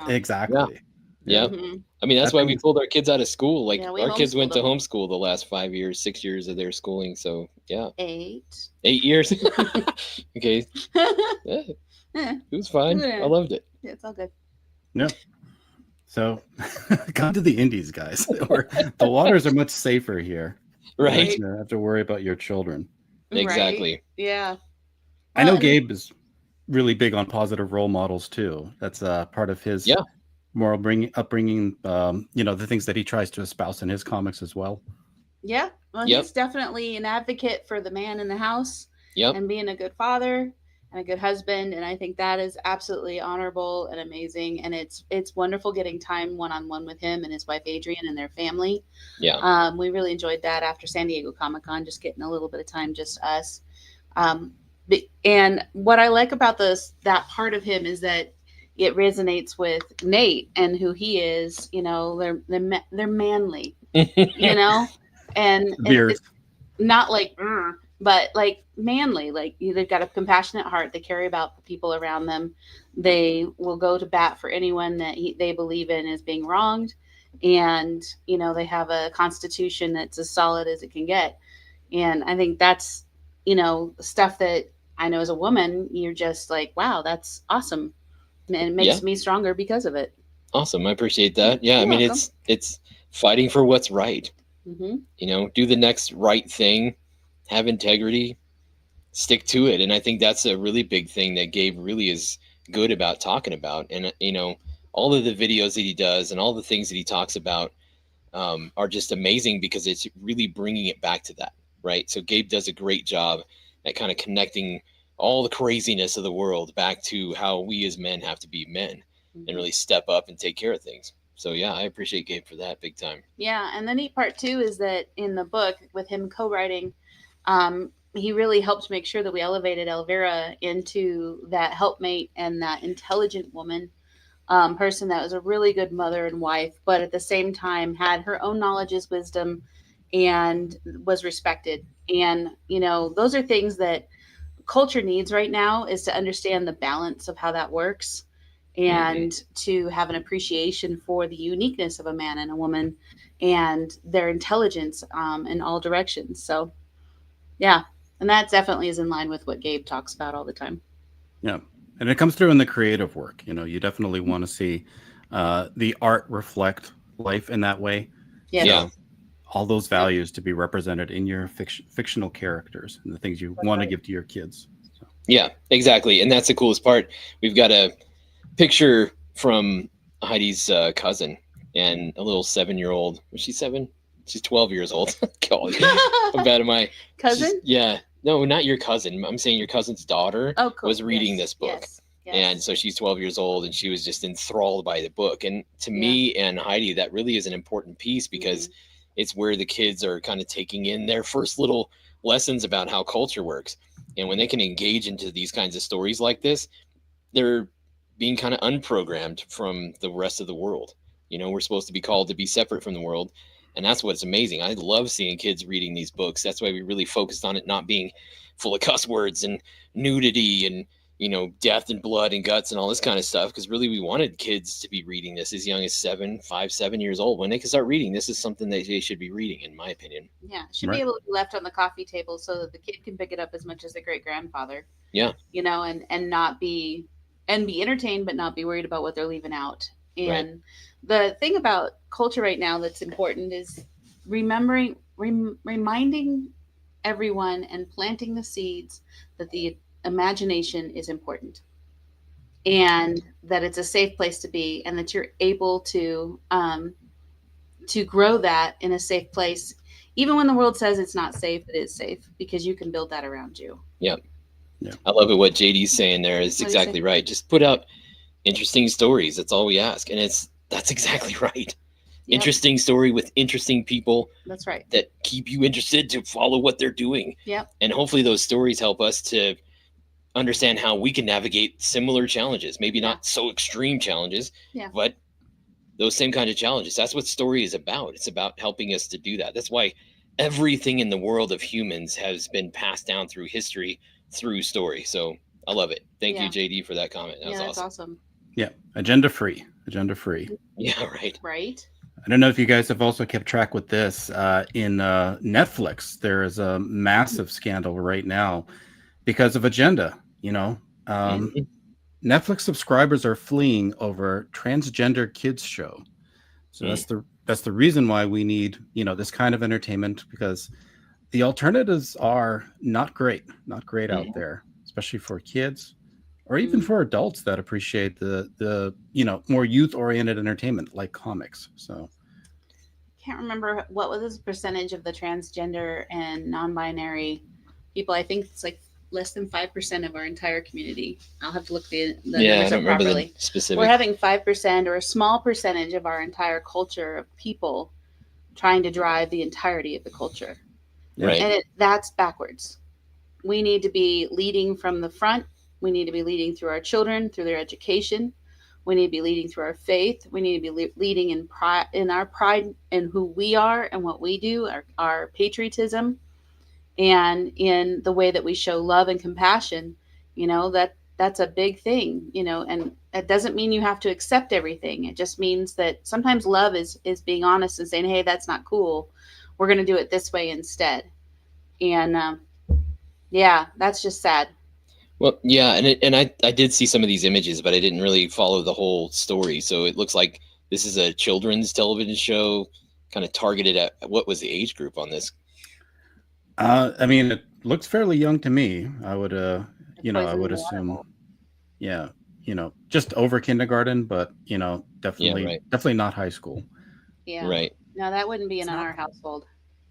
[SPEAKER 1] Exactly.
[SPEAKER 2] Yeah.
[SPEAKER 3] Mm-hmm.
[SPEAKER 2] I mean, that's why we pulled our kids out of school. Like, our kids went to
[SPEAKER 3] them.
[SPEAKER 2] homeschool the last 6 years of their schooling. So, yeah.
[SPEAKER 3] 8
[SPEAKER 2] years. Okay. Yeah. It was fine. I loved it.
[SPEAKER 3] Yeah, it's all good.
[SPEAKER 1] Yeah. So, come to the Indies, guys. Or the waters are much safer here.
[SPEAKER 2] Right.
[SPEAKER 1] You don't have to worry about your children.
[SPEAKER 2] Exactly.
[SPEAKER 3] Right? Yeah.
[SPEAKER 1] I know Gabe is really big on positive role models too. That's part of his moral upbringing. The things that he tries to espouse in his comics as well.
[SPEAKER 3] Yeah. Well, he's definitely an advocate for the man in the house and being a good father and a good husband. And I think that is absolutely honorable and amazing. And it's wonderful getting time one-on-one with him and his wife, Adrian, and their family.
[SPEAKER 2] Yeah.
[SPEAKER 3] We really enjoyed that after San Diego Comic-Con, just getting a little bit of time, just us. And what I like about that part of him is that it resonates with Nate and who he is. They're manly, and it's not like, but like manly. Like they've got a compassionate heart. They care about the people around them. They will go to bat for anyone that they believe in as being wronged, and they have a constitution that's as solid as it can get. And I think that's stuff that I know as a woman, you're just like, wow, that's awesome. And it makes me stronger because of it.
[SPEAKER 2] Awesome. I appreciate that. Yeah. I mean, it's fighting for what's right.
[SPEAKER 3] Mm-hmm.
[SPEAKER 2] Do the next right thing, have integrity, stick to it. And I think that's a really big thing that Gabe really is good about talking about. And, all of the videos that he does and all the things that he talks about are just amazing because it's really bringing it back to that. Right. So Gabe does a great job at kind of connecting all the craziness of the world back to how we as men have to be men and really step up and take care of things. So, yeah, I appreciate Gabe for that big time.
[SPEAKER 3] Yeah. And the neat part, too, is that in the book with him co-writing, he really helped make sure that we elevated Elvira into that helpmate and that intelligent woman, person that was a really good mother and wife, but at the same time had her own knowledges, wisdom, and was respected. And, those are things that culture needs right now, is to understand the balance of how that works and to have an appreciation for the uniqueness of a man and a woman and their intelligence in all directions. So, yeah. And that definitely is in line with what Gabe talks about all the time.
[SPEAKER 1] Yeah. And it comes through in the creative work. You definitely want to see the art reflect life in that way.
[SPEAKER 3] Yes.
[SPEAKER 2] Yeah.
[SPEAKER 1] All those values to be represented in your fictional characters and the things you want to give to your kids. So.
[SPEAKER 2] Yeah, exactly. And that's the coolest part. We've got a picture from Heidi's cousin and a little 7-year-old. Was she 7? She's 12 years old. God, how bad am I?
[SPEAKER 3] Cousin?
[SPEAKER 2] No, not your cousin. I'm saying your cousin's daughter was reading this book. And so she's 12 years old, and she was just enthralled by the book. And to me and Heidi, that really is an important piece, because it's where the kids are kind of taking in their first little lessons about how culture works. And when they can engage into these kinds of stories like this, they're being kind of unprogrammed from the rest of the world. We're supposed to be called to be separate from the world. And that's what's amazing. I love seeing kids reading these books. That's why we really focused on it not being full of cuss words and nudity and, death and blood and guts and all this kind of stuff. Because really, we wanted kids to be reading this as young as 7 years old. When they can start reading, this is something that they should be reading, in my opinion.
[SPEAKER 3] Yeah, it should be able to be left on the coffee table so that the kid can pick it up as much as the great grandfather.
[SPEAKER 2] Yeah.
[SPEAKER 3] And not be entertained, but not be worried about what they're leaving out. And the thing about culture right now that's important is reminding everyone and planting the seeds that the imagination is important, and that it's a safe place to be, and that you're able to grow that in a safe place. Even when the world says it's not safe, it is safe, because you can build that around you.
[SPEAKER 2] Yeah. I love it. What JD's saying there is exactly right. Just put out interesting stories. That's all we ask. And that's exactly right. Interesting story with interesting people.
[SPEAKER 3] That's right.
[SPEAKER 2] That keep you interested to follow what they're doing.
[SPEAKER 3] Yep.
[SPEAKER 2] And hopefully those stories help us to understand how we can navigate similar challenges. Maybe not so extreme challenges, but those same kind of challenges. That's what story is about. It's about helping us to do that. That's why everything in the world of humans has been passed down through history, through story. So I love it. Thank you, JD, for that comment. That was
[SPEAKER 3] that's
[SPEAKER 2] awesome.
[SPEAKER 1] Yeah. Agenda free.
[SPEAKER 2] Yeah.
[SPEAKER 3] Right.
[SPEAKER 1] I don't know if you guys have also kept track with this. In Netflix, there is a massive scandal right now because of agenda. Netflix subscribers are fleeing over transgender kids show. So that's the reason why we need, this kind of entertainment, because the alternatives are not great out there, especially for kids or even for adults that appreciate the more youth-oriented entertainment like comics. So
[SPEAKER 3] can't remember what was the percentage of the transgender and non-binary people. I think it's like less than 5% of our entire community. I'll have to look the numbers up properly. We're having 5% or a small percentage of our entire culture of people trying to drive the entirety of the culture.
[SPEAKER 2] Right.
[SPEAKER 3] And that's backwards. We need to be leading from the front. We need to be leading through our children, through their education. We need to be leading through our faith. We need to be leading in our pride in who we are and what we do, our patriotism, and in the way that we show love and compassion. That's a big thing, and it doesn't mean you have to accept everything. It just means that sometimes love is being honest and saying, hey, that's not cool. We're going to do it this way instead. And that's just sad.
[SPEAKER 2] Well, yeah, and I did see some of these images, but I didn't really follow the whole story. So it looks like this is a children's television show, kind of targeted at what was the age group on this?
[SPEAKER 1] It looks fairly young to me. I would, I would assume, just over kindergarten, but definitely not high school.
[SPEAKER 3] Yeah.
[SPEAKER 2] Right.
[SPEAKER 3] No, that wouldn't be in our household.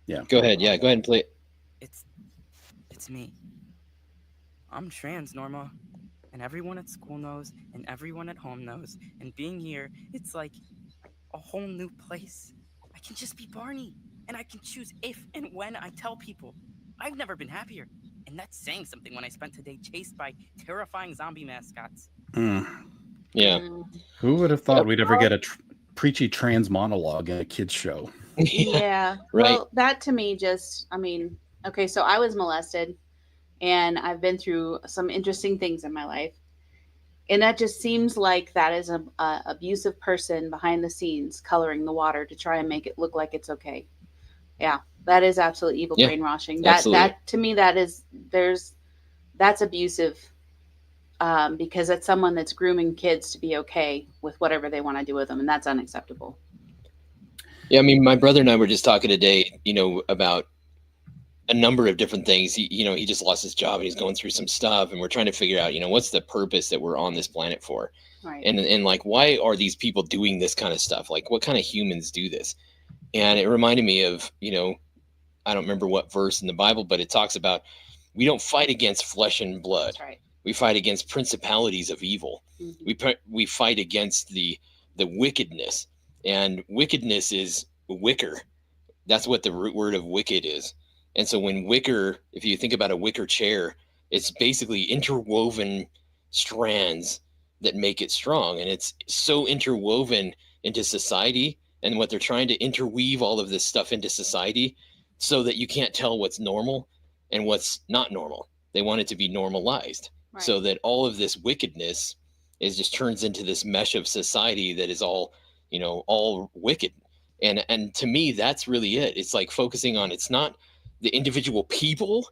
[SPEAKER 1] Yeah.
[SPEAKER 2] Go ahead. Yeah, go ahead and play it.
[SPEAKER 6] It's me. I'm trans, Norma, and everyone at school knows, and everyone at home knows, and being here, it's like a whole new place. I can just be Barney, and I can choose if and when I tell people. I've never been happier, and that's saying something when I spent today chased by terrifying zombie mascots.
[SPEAKER 2] Yeah.
[SPEAKER 1] Who would have thought we'd ever get a preachy trans monologue in a kid's show?
[SPEAKER 3] Yeah.
[SPEAKER 2] Right.
[SPEAKER 3] Well, that to me okay, so I was molested. And I've been through some interesting things in my life. And that just seems like that is an abusive person behind the scenes coloring the water to try and make it look like it's okay. Yeah, that is absolute evil brainwashing. That to me, that's abusive because it's someone that's grooming kids to be okay with whatever they want to do with them. And that's unacceptable.
[SPEAKER 2] Yeah, my brother and I were just talking today, about a number of different things. He just lost his job and he's going through some stuff, and we're trying to figure out, what's the purpose that we're on this planet for?
[SPEAKER 3] Right.
[SPEAKER 2] And like, why are these people doing this kind of stuff? Like, what kind of humans do this? And it reminded me of, I don't remember what verse in the Bible, but it talks about we don't fight against flesh and blood.
[SPEAKER 3] That's right.
[SPEAKER 2] We fight against principalities of evil. We fight against the wickedness, and wickedness is wicker. That's what the root word of wicked is. And so when wicker, if you think about a wicker chair, it's basically interwoven strands that make it strong. And it's so interwoven into society, and what they're trying to interweave all of this stuff into society so that you can't tell what's normal and what's not normal. They want it to be normalized, right, so that all of this wickedness is just turns into this mesh of society that is all, all wicked. And to me, that's really it. It's like focusing on, it's not the individual people,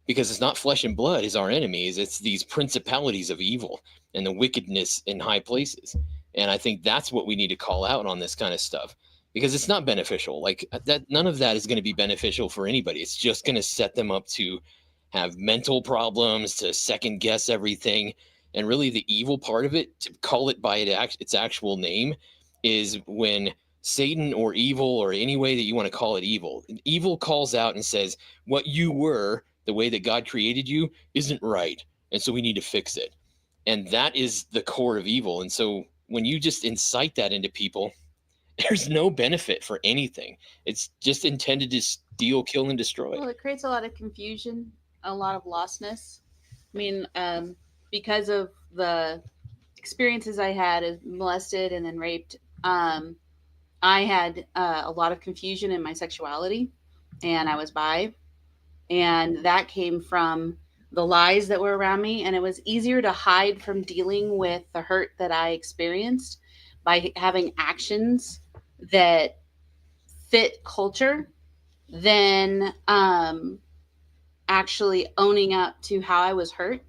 [SPEAKER 2] because it's not flesh and blood is our enemies. It's these principalities of evil and the wickedness in high places. And I think that's what we need to call out on this kind of stuff, because it's not beneficial. Like that, none of that is going to be beneficial for anybody. It's just going to set them up to have mental problems, to second guess everything. And really the evil part of it, to call it by its actual name, is when Satan or evil, or any way that you want to call it evil calls out and says, what you were, the way that God created you, isn't right. And so we need to fix it. And that is the core of evil. And so when you just incite that into people, there's no benefit for anything. It's just intended to steal, kill, and destroy.
[SPEAKER 3] Well, it creates a lot of confusion, a lot of lostness. I mean, because of the experiences I had as molested and then raped, I had a lot of confusion in my sexuality, and I was bi, and that came from the lies that were around me. And it was easier to hide from dealing with the hurt that I experienced by having actions that fit culture than actually owning up to how I was hurt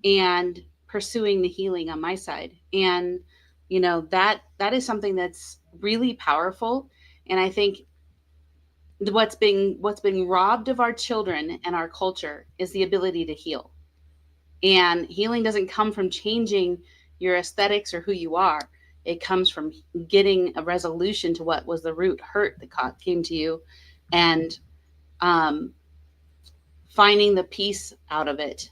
[SPEAKER 3] and pursuing the healing on my side. And that is something that's really powerful. And I think what's being robbed of our children and our culture is the ability to heal. And healing doesn't come from changing your aesthetics or who you are. It comes from getting a resolution to what was the root hurt that came to you, and finding the peace out of it.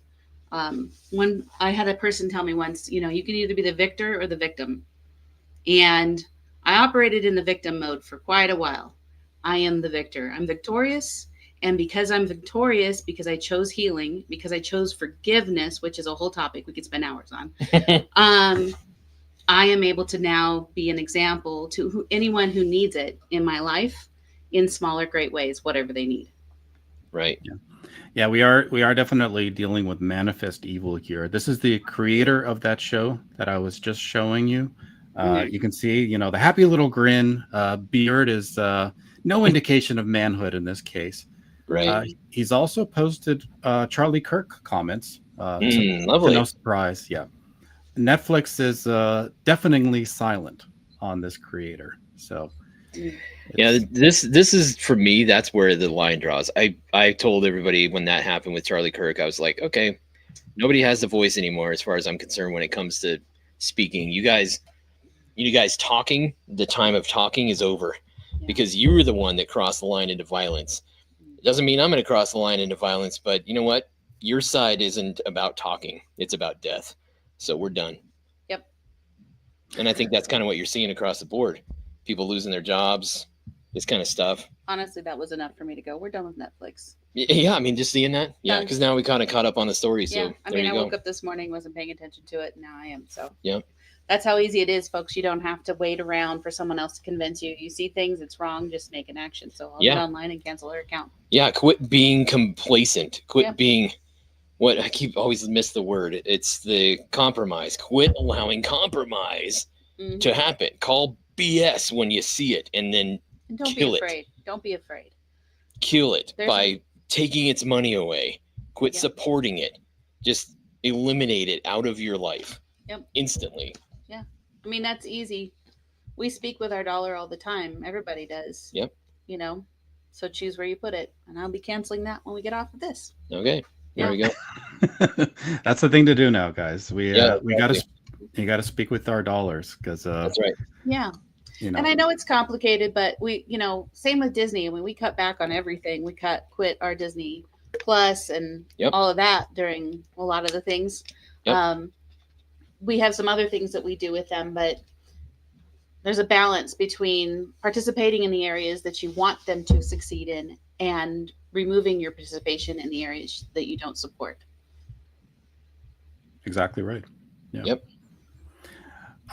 [SPEAKER 3] When I had a person tell me once, you can either be the victor or the victim. And I operated in the victim mode for quite a while. I am the victor. I'm victorious. And because I'm victorious, because I chose healing, because I chose forgiveness, which is a whole topic we could spend hours on, I am able to now be an example to anyone who needs it in my life in smaller, great ways, whatever they need.
[SPEAKER 2] Right.
[SPEAKER 1] Yeah, we are definitely dealing with manifest evil here. This is the creator of that show that I was just showing you. You can see, the happy little grin. Beard is no indication of manhood in this case.
[SPEAKER 2] Right.
[SPEAKER 1] He's also posted Charlie Kirk comments.
[SPEAKER 2] Lovely.
[SPEAKER 1] To no surprise. Yeah. Netflix is deafeningly silent on this creator. So
[SPEAKER 2] yeah, this is, for me, that's where the line draws. I told everybody when that happened with Charlie Kirk, I was like, okay, nobody has the voice anymore as far as I'm concerned when it comes to speaking. You guys talking, the time of talking is over, because you were the one that crossed the line into violence. It doesn't mean I'm going to cross the line into violence, but you know what? Your side isn't about talking. It's about death. So we're done.
[SPEAKER 3] Yep.
[SPEAKER 2] And I think that's kind of what you're seeing across the board. People losing their jobs, this kind of stuff.
[SPEAKER 3] Honestly, that was enough for me to go, we're done with Netflix.
[SPEAKER 2] Yeah, I mean, just seeing that. Yeah, because now we kind of caught up on the story. So
[SPEAKER 3] yeah, I woke up this morning, wasn't paying attention to it, and now I am. So
[SPEAKER 2] yeah.
[SPEAKER 3] That's how easy it is, folks. You don't have to wait around for someone else to convince you. You see things, it's wrong, just make an action. So I'll get online and cancel her account. Yeah,
[SPEAKER 2] quit being complacent. Quit being, what I keep always miss the word. It's the compromise. Quit allowing compromise to happen. Call BS when you see it, and then
[SPEAKER 3] don't
[SPEAKER 2] kill
[SPEAKER 3] be afraid. Don't be afraid.
[SPEAKER 2] Kill it by taking its money away. Quit supporting it. Just eliminate it out of your life. Instantly.
[SPEAKER 3] Yeah. I mean, that's easy. We speak with our dollar all the time. Everybody does.
[SPEAKER 2] Yep.
[SPEAKER 3] So choose where you put it. And I'll be canceling that when we get off of this.
[SPEAKER 2] Okay. There we go.
[SPEAKER 1] That's the thing to do now, guys. You got to speak with our dollars, because
[SPEAKER 2] that's right.
[SPEAKER 3] Yeah. And I know it's complicated, but we, same with Disney. When we cut back on everything, we quit our Disney Plus and
[SPEAKER 2] Yep.
[SPEAKER 3] all of that during a lot of the things.
[SPEAKER 2] Yep.
[SPEAKER 3] We have some other things that we do with them, but there's a balance between participating in the areas that you want them to succeed in and removing your participation in the areas that you don't support.
[SPEAKER 1] Exactly right. Yeah.
[SPEAKER 2] Yep.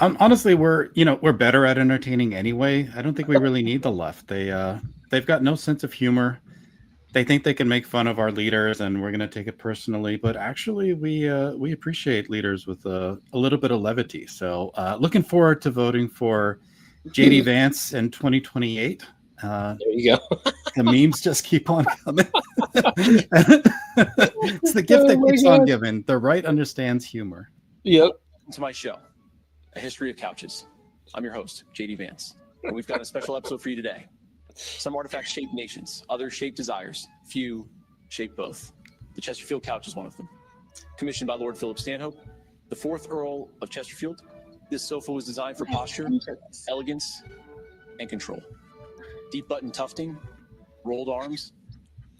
[SPEAKER 1] Honestly, we're better at entertaining anyway. I don't think we really need the left. They've got no sense of humor. They think they can make fun of our leaders, and we're going to take it personally. But actually, we appreciate leaders with a little bit of levity. So, looking forward to voting for JD Vance in 2028.
[SPEAKER 2] There you go.
[SPEAKER 1] The memes just keep on coming. It's the gift that keeps on giving. The right understands humor.
[SPEAKER 2] Yep.
[SPEAKER 7] To my show, A History of Couches. I'm your host, JD Vance, and we've got a special episode for you today. Some artifacts shape nations, others shape desires, few shape both. The Chesterfield couch is one of them. Commissioned by Lord Philip Stanhope, the 4th Earl of Chesterfield, this sofa was designed for posture, elegance, and control. Deep button tufting, rolled arms,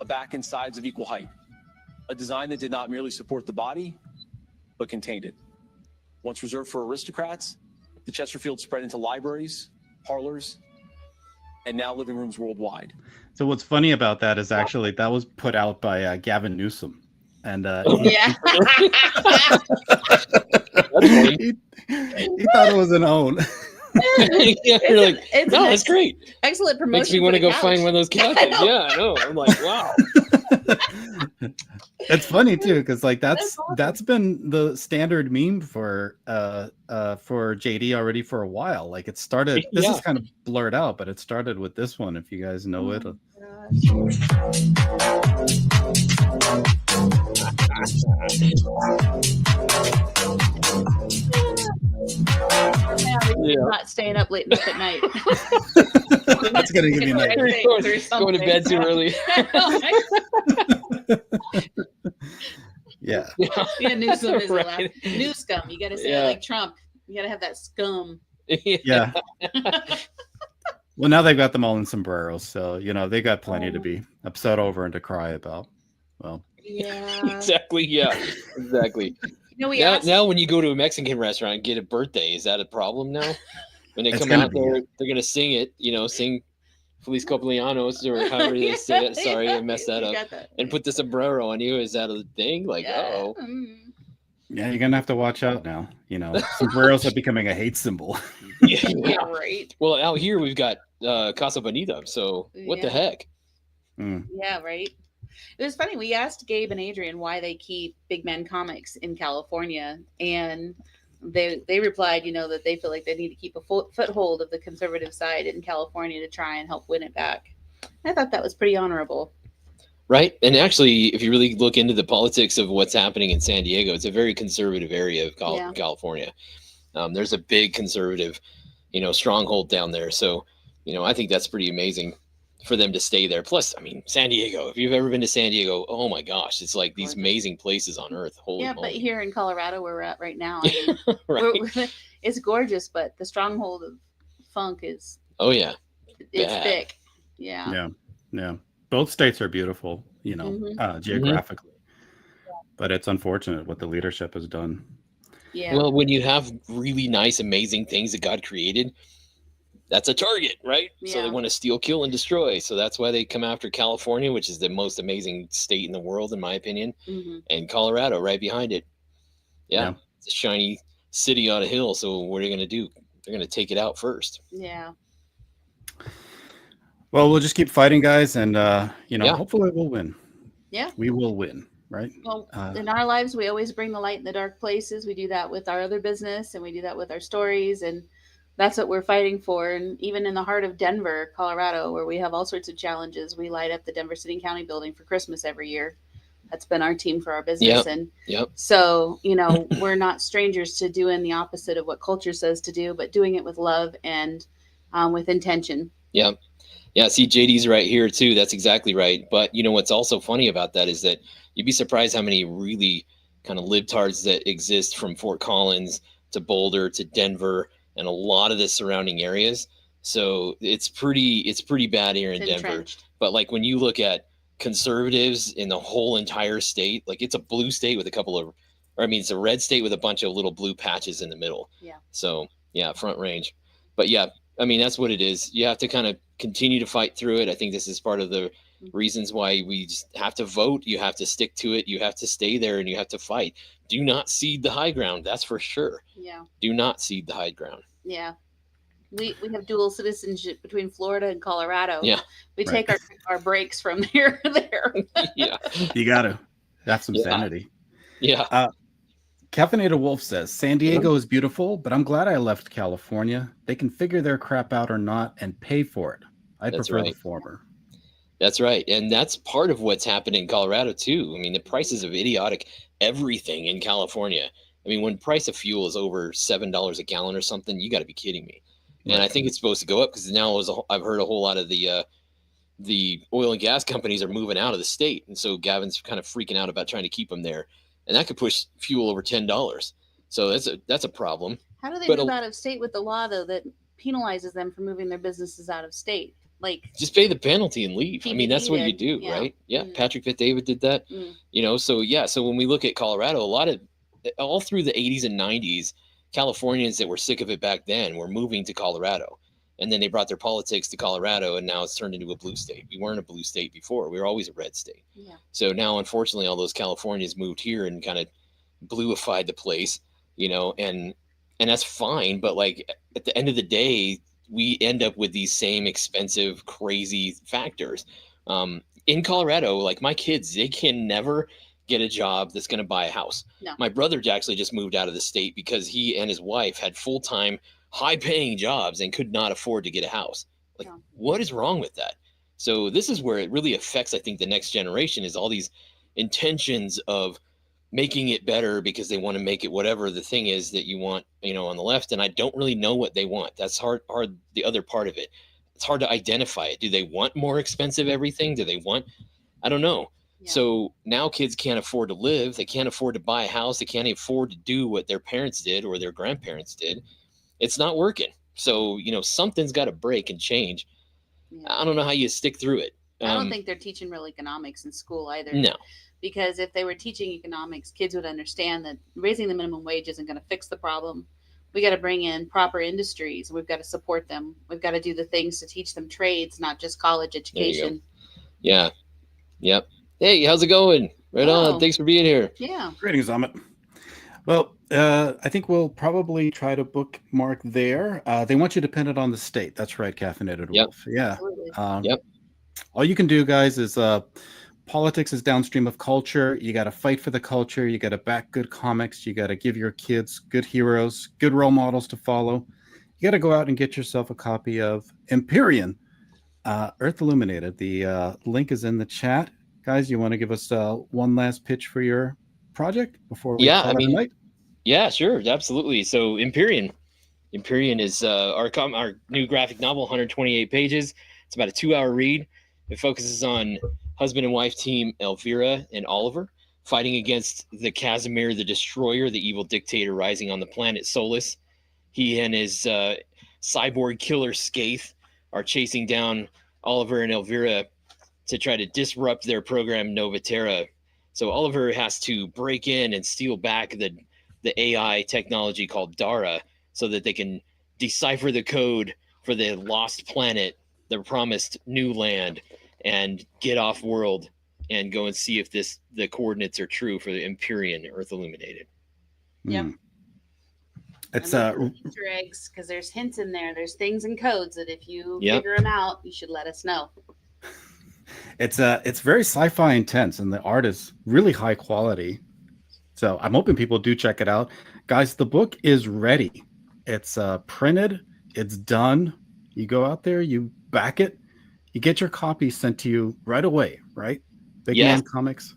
[SPEAKER 7] a back and sides of equal height. A design that did not merely support the body, but contained it. Once reserved for aristocrats, the Chesterfield spread into libraries, parlors, and now living rooms worldwide.
[SPEAKER 1] So what's funny about that is actually that was put out by Gavin Newsom, and
[SPEAKER 3] Yeah.
[SPEAKER 1] he thought it was an own.
[SPEAKER 2] Yeah, you're like,
[SPEAKER 3] It's
[SPEAKER 2] no,
[SPEAKER 3] an
[SPEAKER 2] that's great.
[SPEAKER 3] excellent promotion.
[SPEAKER 2] Makes me want to
[SPEAKER 3] for the
[SPEAKER 2] go find
[SPEAKER 3] couch.
[SPEAKER 2] one of those couches. Yeah, I know. I'm like, wow.
[SPEAKER 1] It's funny too, because like
[SPEAKER 3] That's awesome.
[SPEAKER 1] that's been the standard meme for JD already for a while. Like it started. This
[SPEAKER 2] Yeah.
[SPEAKER 1] is kind of blurred out, but it started with this one. If you guys know it.
[SPEAKER 2] Yeah.
[SPEAKER 3] Not staying up late enough at night.
[SPEAKER 1] That's gonna give you nightmares.
[SPEAKER 2] Going to bed too early.
[SPEAKER 1] Yeah.
[SPEAKER 3] Yeah, Newsom is
[SPEAKER 2] Right.
[SPEAKER 3] allowed. New scum. You got to say
[SPEAKER 2] Yeah.
[SPEAKER 3] it like Trump. You got to have that scum.
[SPEAKER 1] Yeah. Well, now they've got them all in sombreros, so they got plenty to be upset over and to cry about. Well,
[SPEAKER 3] Yeah.
[SPEAKER 2] Exactly. Yeah. Exactly.
[SPEAKER 3] We
[SPEAKER 2] Now,
[SPEAKER 3] asked.
[SPEAKER 2] now, when you go to a Mexican restaurant and get a birthday, is that a problem now? When they
[SPEAKER 1] It's
[SPEAKER 2] come
[SPEAKER 1] gonna
[SPEAKER 2] out
[SPEAKER 1] be.
[SPEAKER 2] there, they're gonna sing it. Sing "Feliz Cumpleaños" or however they say it. Sorry, I messed that
[SPEAKER 3] You
[SPEAKER 2] up.
[SPEAKER 3] got that.
[SPEAKER 2] And put the sombrero on you. Is that a thing? Like,
[SPEAKER 3] Yeah.
[SPEAKER 2] oh,
[SPEAKER 1] yeah, you're gonna have to watch out now. Sombreros are becoming a hate symbol.
[SPEAKER 2] yeah.
[SPEAKER 3] Yeah, right.
[SPEAKER 2] Well, out here we've got Casa Bonita. So what the
[SPEAKER 3] Yeah.
[SPEAKER 2] heck?
[SPEAKER 1] Mm.
[SPEAKER 3] Yeah, right. It was funny. We asked Gabe and Adrian why they keep Big Men Comics in California, and they replied, that they feel like they need to keep a foothold of the conservative side in California to try and help win it back. I thought that was pretty honorable.
[SPEAKER 2] Right. And actually, if you really look into the politics of what's happening in San Diego, it's a very conservative area of
[SPEAKER 3] Yeah.
[SPEAKER 2] California. There's a big conservative, stronghold down there. So, I think that's pretty amazing for them to stay there. Plus, I mean, San Diego, if you've ever been to San Diego, oh my gosh, it's like these amazing places on earth. Holy
[SPEAKER 3] Yeah, but
[SPEAKER 2] moly.
[SPEAKER 3] here in Colorado, where we're at right now, I mean,
[SPEAKER 2] Right.
[SPEAKER 3] it's gorgeous, but the stronghold of funk is
[SPEAKER 2] Oh, yeah.
[SPEAKER 3] it's
[SPEAKER 2] Bad.
[SPEAKER 3] thick. Yeah.
[SPEAKER 1] Yeah, yeah. Both states are beautiful,
[SPEAKER 3] Mhm.
[SPEAKER 1] geographically, but it's unfortunate what the leadership has done.
[SPEAKER 3] Yeah.
[SPEAKER 2] Well, when you have really nice, amazing things that God created, that's a target, right? So they
[SPEAKER 3] Yeah.
[SPEAKER 2] want to steal, kill, and destroy. So that's why they come after California, which is the most amazing state in the world, in my opinion,
[SPEAKER 3] Mhm.
[SPEAKER 2] and Colorado right behind it. Yeah,
[SPEAKER 1] Yeah.
[SPEAKER 2] it's a shiny city on a hill. So what are you going to do? They're going to take it out first.
[SPEAKER 3] Yeah.
[SPEAKER 1] Well, we'll just keep fighting, guys, and
[SPEAKER 2] Yeah.
[SPEAKER 1] hopefully we'll win.
[SPEAKER 3] Yeah.
[SPEAKER 1] We will win, right?
[SPEAKER 3] Well,
[SPEAKER 1] Uh,
[SPEAKER 3] in our lives, we always bring the light in the dark places. We do that with our other business, and we do that with our stories, and that's what we're fighting for. And even in the heart of Denver, Colorado, where we have all sorts of challenges, we light up the Denver City County building for Christmas every year. That's been our team for our business. And
[SPEAKER 2] Yep.
[SPEAKER 3] so, we're not strangers to doing the opposite of what culture says to do, but doing it with love and with intention.
[SPEAKER 2] Yeah. Yeah. See, JD's right here too. That's exactly right. But what's also funny about that is that you'd be surprised how many really kind of libtards that exist from Fort Collins to Boulder to Denver and a lot of the surrounding areas. So it's pretty bad here in
[SPEAKER 3] It's
[SPEAKER 2] Denver.
[SPEAKER 3] entrenched.
[SPEAKER 2] But like when you look at conservatives in the whole entire state. Like it's a blue state with a couple of, or I mean, it's a red state with a bunch of little blue patches in the middle.
[SPEAKER 3] Yeah.
[SPEAKER 2] So yeah, Front Range. But yeah, I mean, that's what it is. You have to kind of continue to fight through it. I think this is part of the reasons why we just have to vote. You have to stick to it. You have to stay there and you have to fight. Do not cede the high ground. That's for sure.
[SPEAKER 3] Yeah.
[SPEAKER 2] Do not cede the high ground.
[SPEAKER 3] Yeah. We have dual citizenship between Florida and Colorado.
[SPEAKER 2] Yeah.
[SPEAKER 3] We take our breaks from here to there.
[SPEAKER 2] Yeah.
[SPEAKER 1] You got to have some sanity.
[SPEAKER 2] Yeah.
[SPEAKER 1] Caffeinated Wolf says, San Diego is beautiful, but I'm glad I left California. They can figure their crap out or not and pay for it. I prefer the former.
[SPEAKER 2] That's right. And that's part of what's happened in Colorado too. I mean, the prices of idiotic everything in California. I mean, when price of fuel is over $7 a gallon or something, you got to be kidding me. And I think it's supposed to go up because now I've heard a whole lot of the oil and gas companies are moving out of the state. And so Gavin's kind of freaking out about trying to keep them there. And that could push fuel over $10. So that's a problem.
[SPEAKER 3] How do they move out of state with the law, though, that penalizes them for moving their businesses out of state? Like,
[SPEAKER 2] just pay the penalty and leave. I mean, that's what you do, right? Yeah. Patrick Bet-David did that. You know, so yeah. So when we look at Colorado, a lot of all through the 80s and 90s, Californians that were sick of it back then were moving to Colorado. And then they brought their politics to Colorado, and now it's turned into a blue state. We weren't a blue state before. We were always a red state.
[SPEAKER 3] Yeah.
[SPEAKER 2] So now, unfortunately, all those Californians moved here and kind of bluified the place, you know, and that's fine. But like at the end of the day, we end up with these same expensive, crazy factors. In Colorado, like my kids, they can never get a job that's going to buy a house.
[SPEAKER 3] No.
[SPEAKER 2] My brother actually just moved out of the state because he and his wife had full-time, high-paying jobs and could not afford to get a house. Like, what is wrong with that? So this is where it really affects, I think, the next generation is all these intentions of making it better because they want to make it whatever the thing is that you want, you know, on the left. And I don't really know what they want. That's hard, the other part of it. It's hard to identify it. Do they want more expensive everything? Do they want, I don't know. Yeah. So now kids can't afford to live. They can't afford to buy a house. They can't afford to do what their parents did or their grandparents did. It's not working. So, you know, something's got to break and change. Yeah. I don't know how you stick through it.
[SPEAKER 3] I don't think they're teaching real economics in school either.
[SPEAKER 2] No.
[SPEAKER 3] Because if they were teaching economics, kids would understand that raising the minimum wage isn't going to fix the problem. We got to bring in proper industries. We've got to support them. We've got to do the things to teach them trades, not just college education.
[SPEAKER 2] Yeah. Yep. Hey, how's it going? Right on. Thanks for being here.
[SPEAKER 3] Yeah.
[SPEAKER 1] Greetings, Amit. Well, I think we'll probably try to bookmark there. They want you dependent on the state. That's right, Caffeinated Wolf. Yeah.
[SPEAKER 2] Yep.
[SPEAKER 1] All you can do, guys, is politics is downstream of culture. You got to fight for the culture. You got to back good comics. You got to give your kids good heroes, good role models to follow. You got to go out and get yourself a copy of Empyrean, Earth Illuminated. The link is in the chat. Guys, you want to give us one last pitch for your project before we call it a night?
[SPEAKER 2] Yeah, sure. Absolutely. So Empyrean is our new graphic novel, 128 pages. It's about a 2-hour read. It focuses on husband and wife team Elvira and Oliver fighting against the Casimir the Destroyer, the evil dictator rising on the planet Solus. He and his cyborg killer Skaith are chasing down Oliver and Elvira to try to disrupt their program Nova Terra. So Oliver has to break in and steal back the AI technology called Dara so that they can decipher the code for the lost planet, the promised new land, and get off world and go and see if the coordinates are true for the Empyrean Earth Illuminated.
[SPEAKER 3] Yep.
[SPEAKER 1] It's
[SPEAKER 3] Easter eggs, because there's hints in there. There's things and codes that if you figure them out, you should let us know.
[SPEAKER 1] It's very sci-fi intense, and the art is really high quality. So I'm hoping people do check it out. Guys, the book is ready. It's printed. It's done. You go out there, you back it. You get your copy sent to you right away, right? Big Man Comics.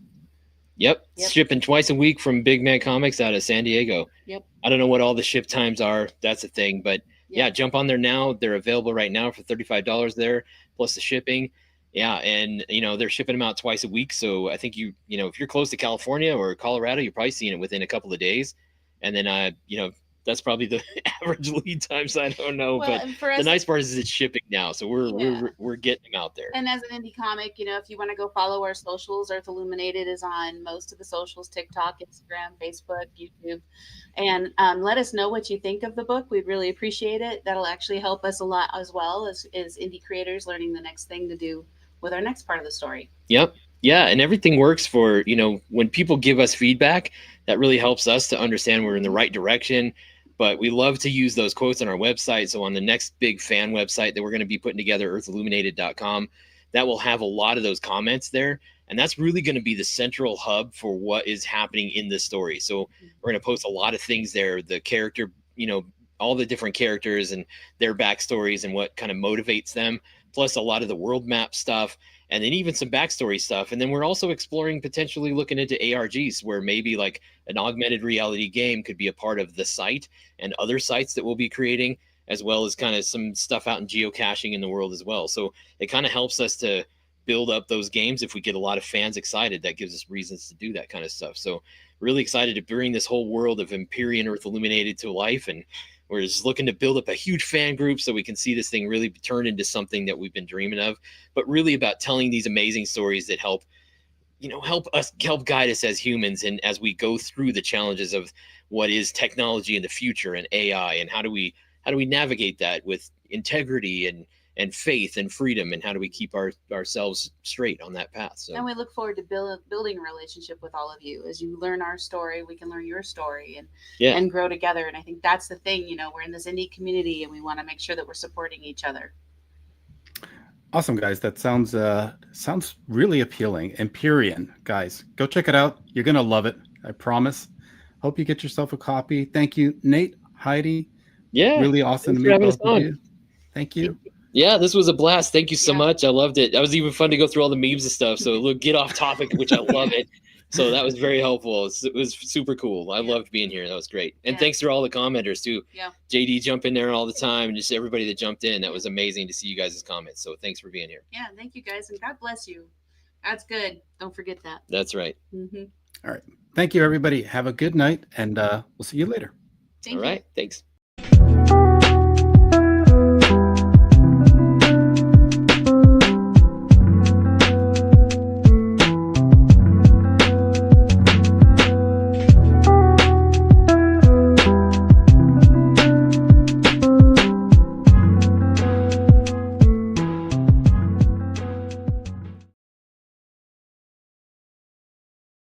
[SPEAKER 2] Yep. Shipping twice a week from Big Man Comics out of San Diego.
[SPEAKER 3] Yep.
[SPEAKER 2] I don't know what all the ship times are. That's a thing. But yeah, jump on there now. They're available right now for $35 there, plus the shipping. Yeah. And, you know, they're shipping them out twice a week. So I think you know, if you're close to California or Colorado, you're probably seeing it within a couple of days. And then, you know, that's probably the average lead times. I don't know,
[SPEAKER 3] Well,
[SPEAKER 2] but
[SPEAKER 3] and for
[SPEAKER 2] the
[SPEAKER 3] us,
[SPEAKER 2] nice part is it's shipping now, so
[SPEAKER 3] Yeah.
[SPEAKER 2] we're getting them out there.
[SPEAKER 3] and as an indie comic, if you want to go follow our socials, Earth Illuminated is on most of the socials: TikTok, Instagram, Facebook, YouTube, and let us know what you think of the book. We'd really appreciate it. That'll actually help us a lot as well as indie creators learning the next thing to do with our next part of the story.
[SPEAKER 2] Yep. Yeah, and everything works for, when people give us feedback, that really helps us to understand we're in the right direction. But we love to use those quotes on our website. So on the next big fan website that we're going to be putting together, earthilluminated.com, that will have a lot of those comments there. And that's really going to be the central hub for what is happening in this story. So we're going to post a lot of things there, the character, all the different characters and their backstories and what kind of motivates them, plus a lot of the world map stuff, and then even some backstory stuff. And then we're also exploring potentially looking into ARGs, where maybe like an augmented reality game could be a part of the site and other sites that we'll be creating, as well as kind of some stuff out in geocaching in the world as well. So it kind of helps us to build up those games. If we get a lot of fans excited, that gives us reasons to do that kind of stuff. So really excited to bring this whole world of Empyrean Earth Illuminated to life. And we're just looking to build up a huge fan group so we can see this thing really turn into something that we've been dreaming of, but really about telling these amazing stories that help guide us as humans. And as we go through the challenges of what is technology in the future and AI, and how do we navigate that with integrity and faith and freedom, and how do we keep ourselves straight on that path. So,
[SPEAKER 3] and we look forward to building a relationship with all of you. As you learn our story, we can learn your story and grow together. And I think that's the thing, we're in this indie community and we want to make sure that we're supporting each other.
[SPEAKER 1] Awesome, guys. That sounds really appealing. Empyrean, guys, go check it out. You're going to love it. I promise. Hope you get yourself a copy. Thank you, Nate, Heidi.
[SPEAKER 2] Yeah.
[SPEAKER 1] Really awesome to meet both of you. Thank you.
[SPEAKER 2] Yeah, this was a blast. Thank you so
[SPEAKER 3] Yeah.
[SPEAKER 2] much. I loved it. That was even fun to go through all the memes and stuff. So look, get off topic, which I love it. So that was very helpful. It was super cool. I loved being here. That was great. And
[SPEAKER 3] Yeah.
[SPEAKER 2] thanks to all the commenters too.
[SPEAKER 3] Yeah.
[SPEAKER 2] JD jump in there all the time, and just everybody that jumped in. That was amazing to see you guys' comments. So thanks for being here.
[SPEAKER 3] Yeah. Thank you guys. And God bless you. That's good. Don't forget that.
[SPEAKER 2] That's right.
[SPEAKER 3] Mm-hmm.
[SPEAKER 1] All right. Thank you, everybody. Have a good night, and we'll see you later.
[SPEAKER 3] Thank
[SPEAKER 2] All
[SPEAKER 3] you.
[SPEAKER 2] right. Thanks.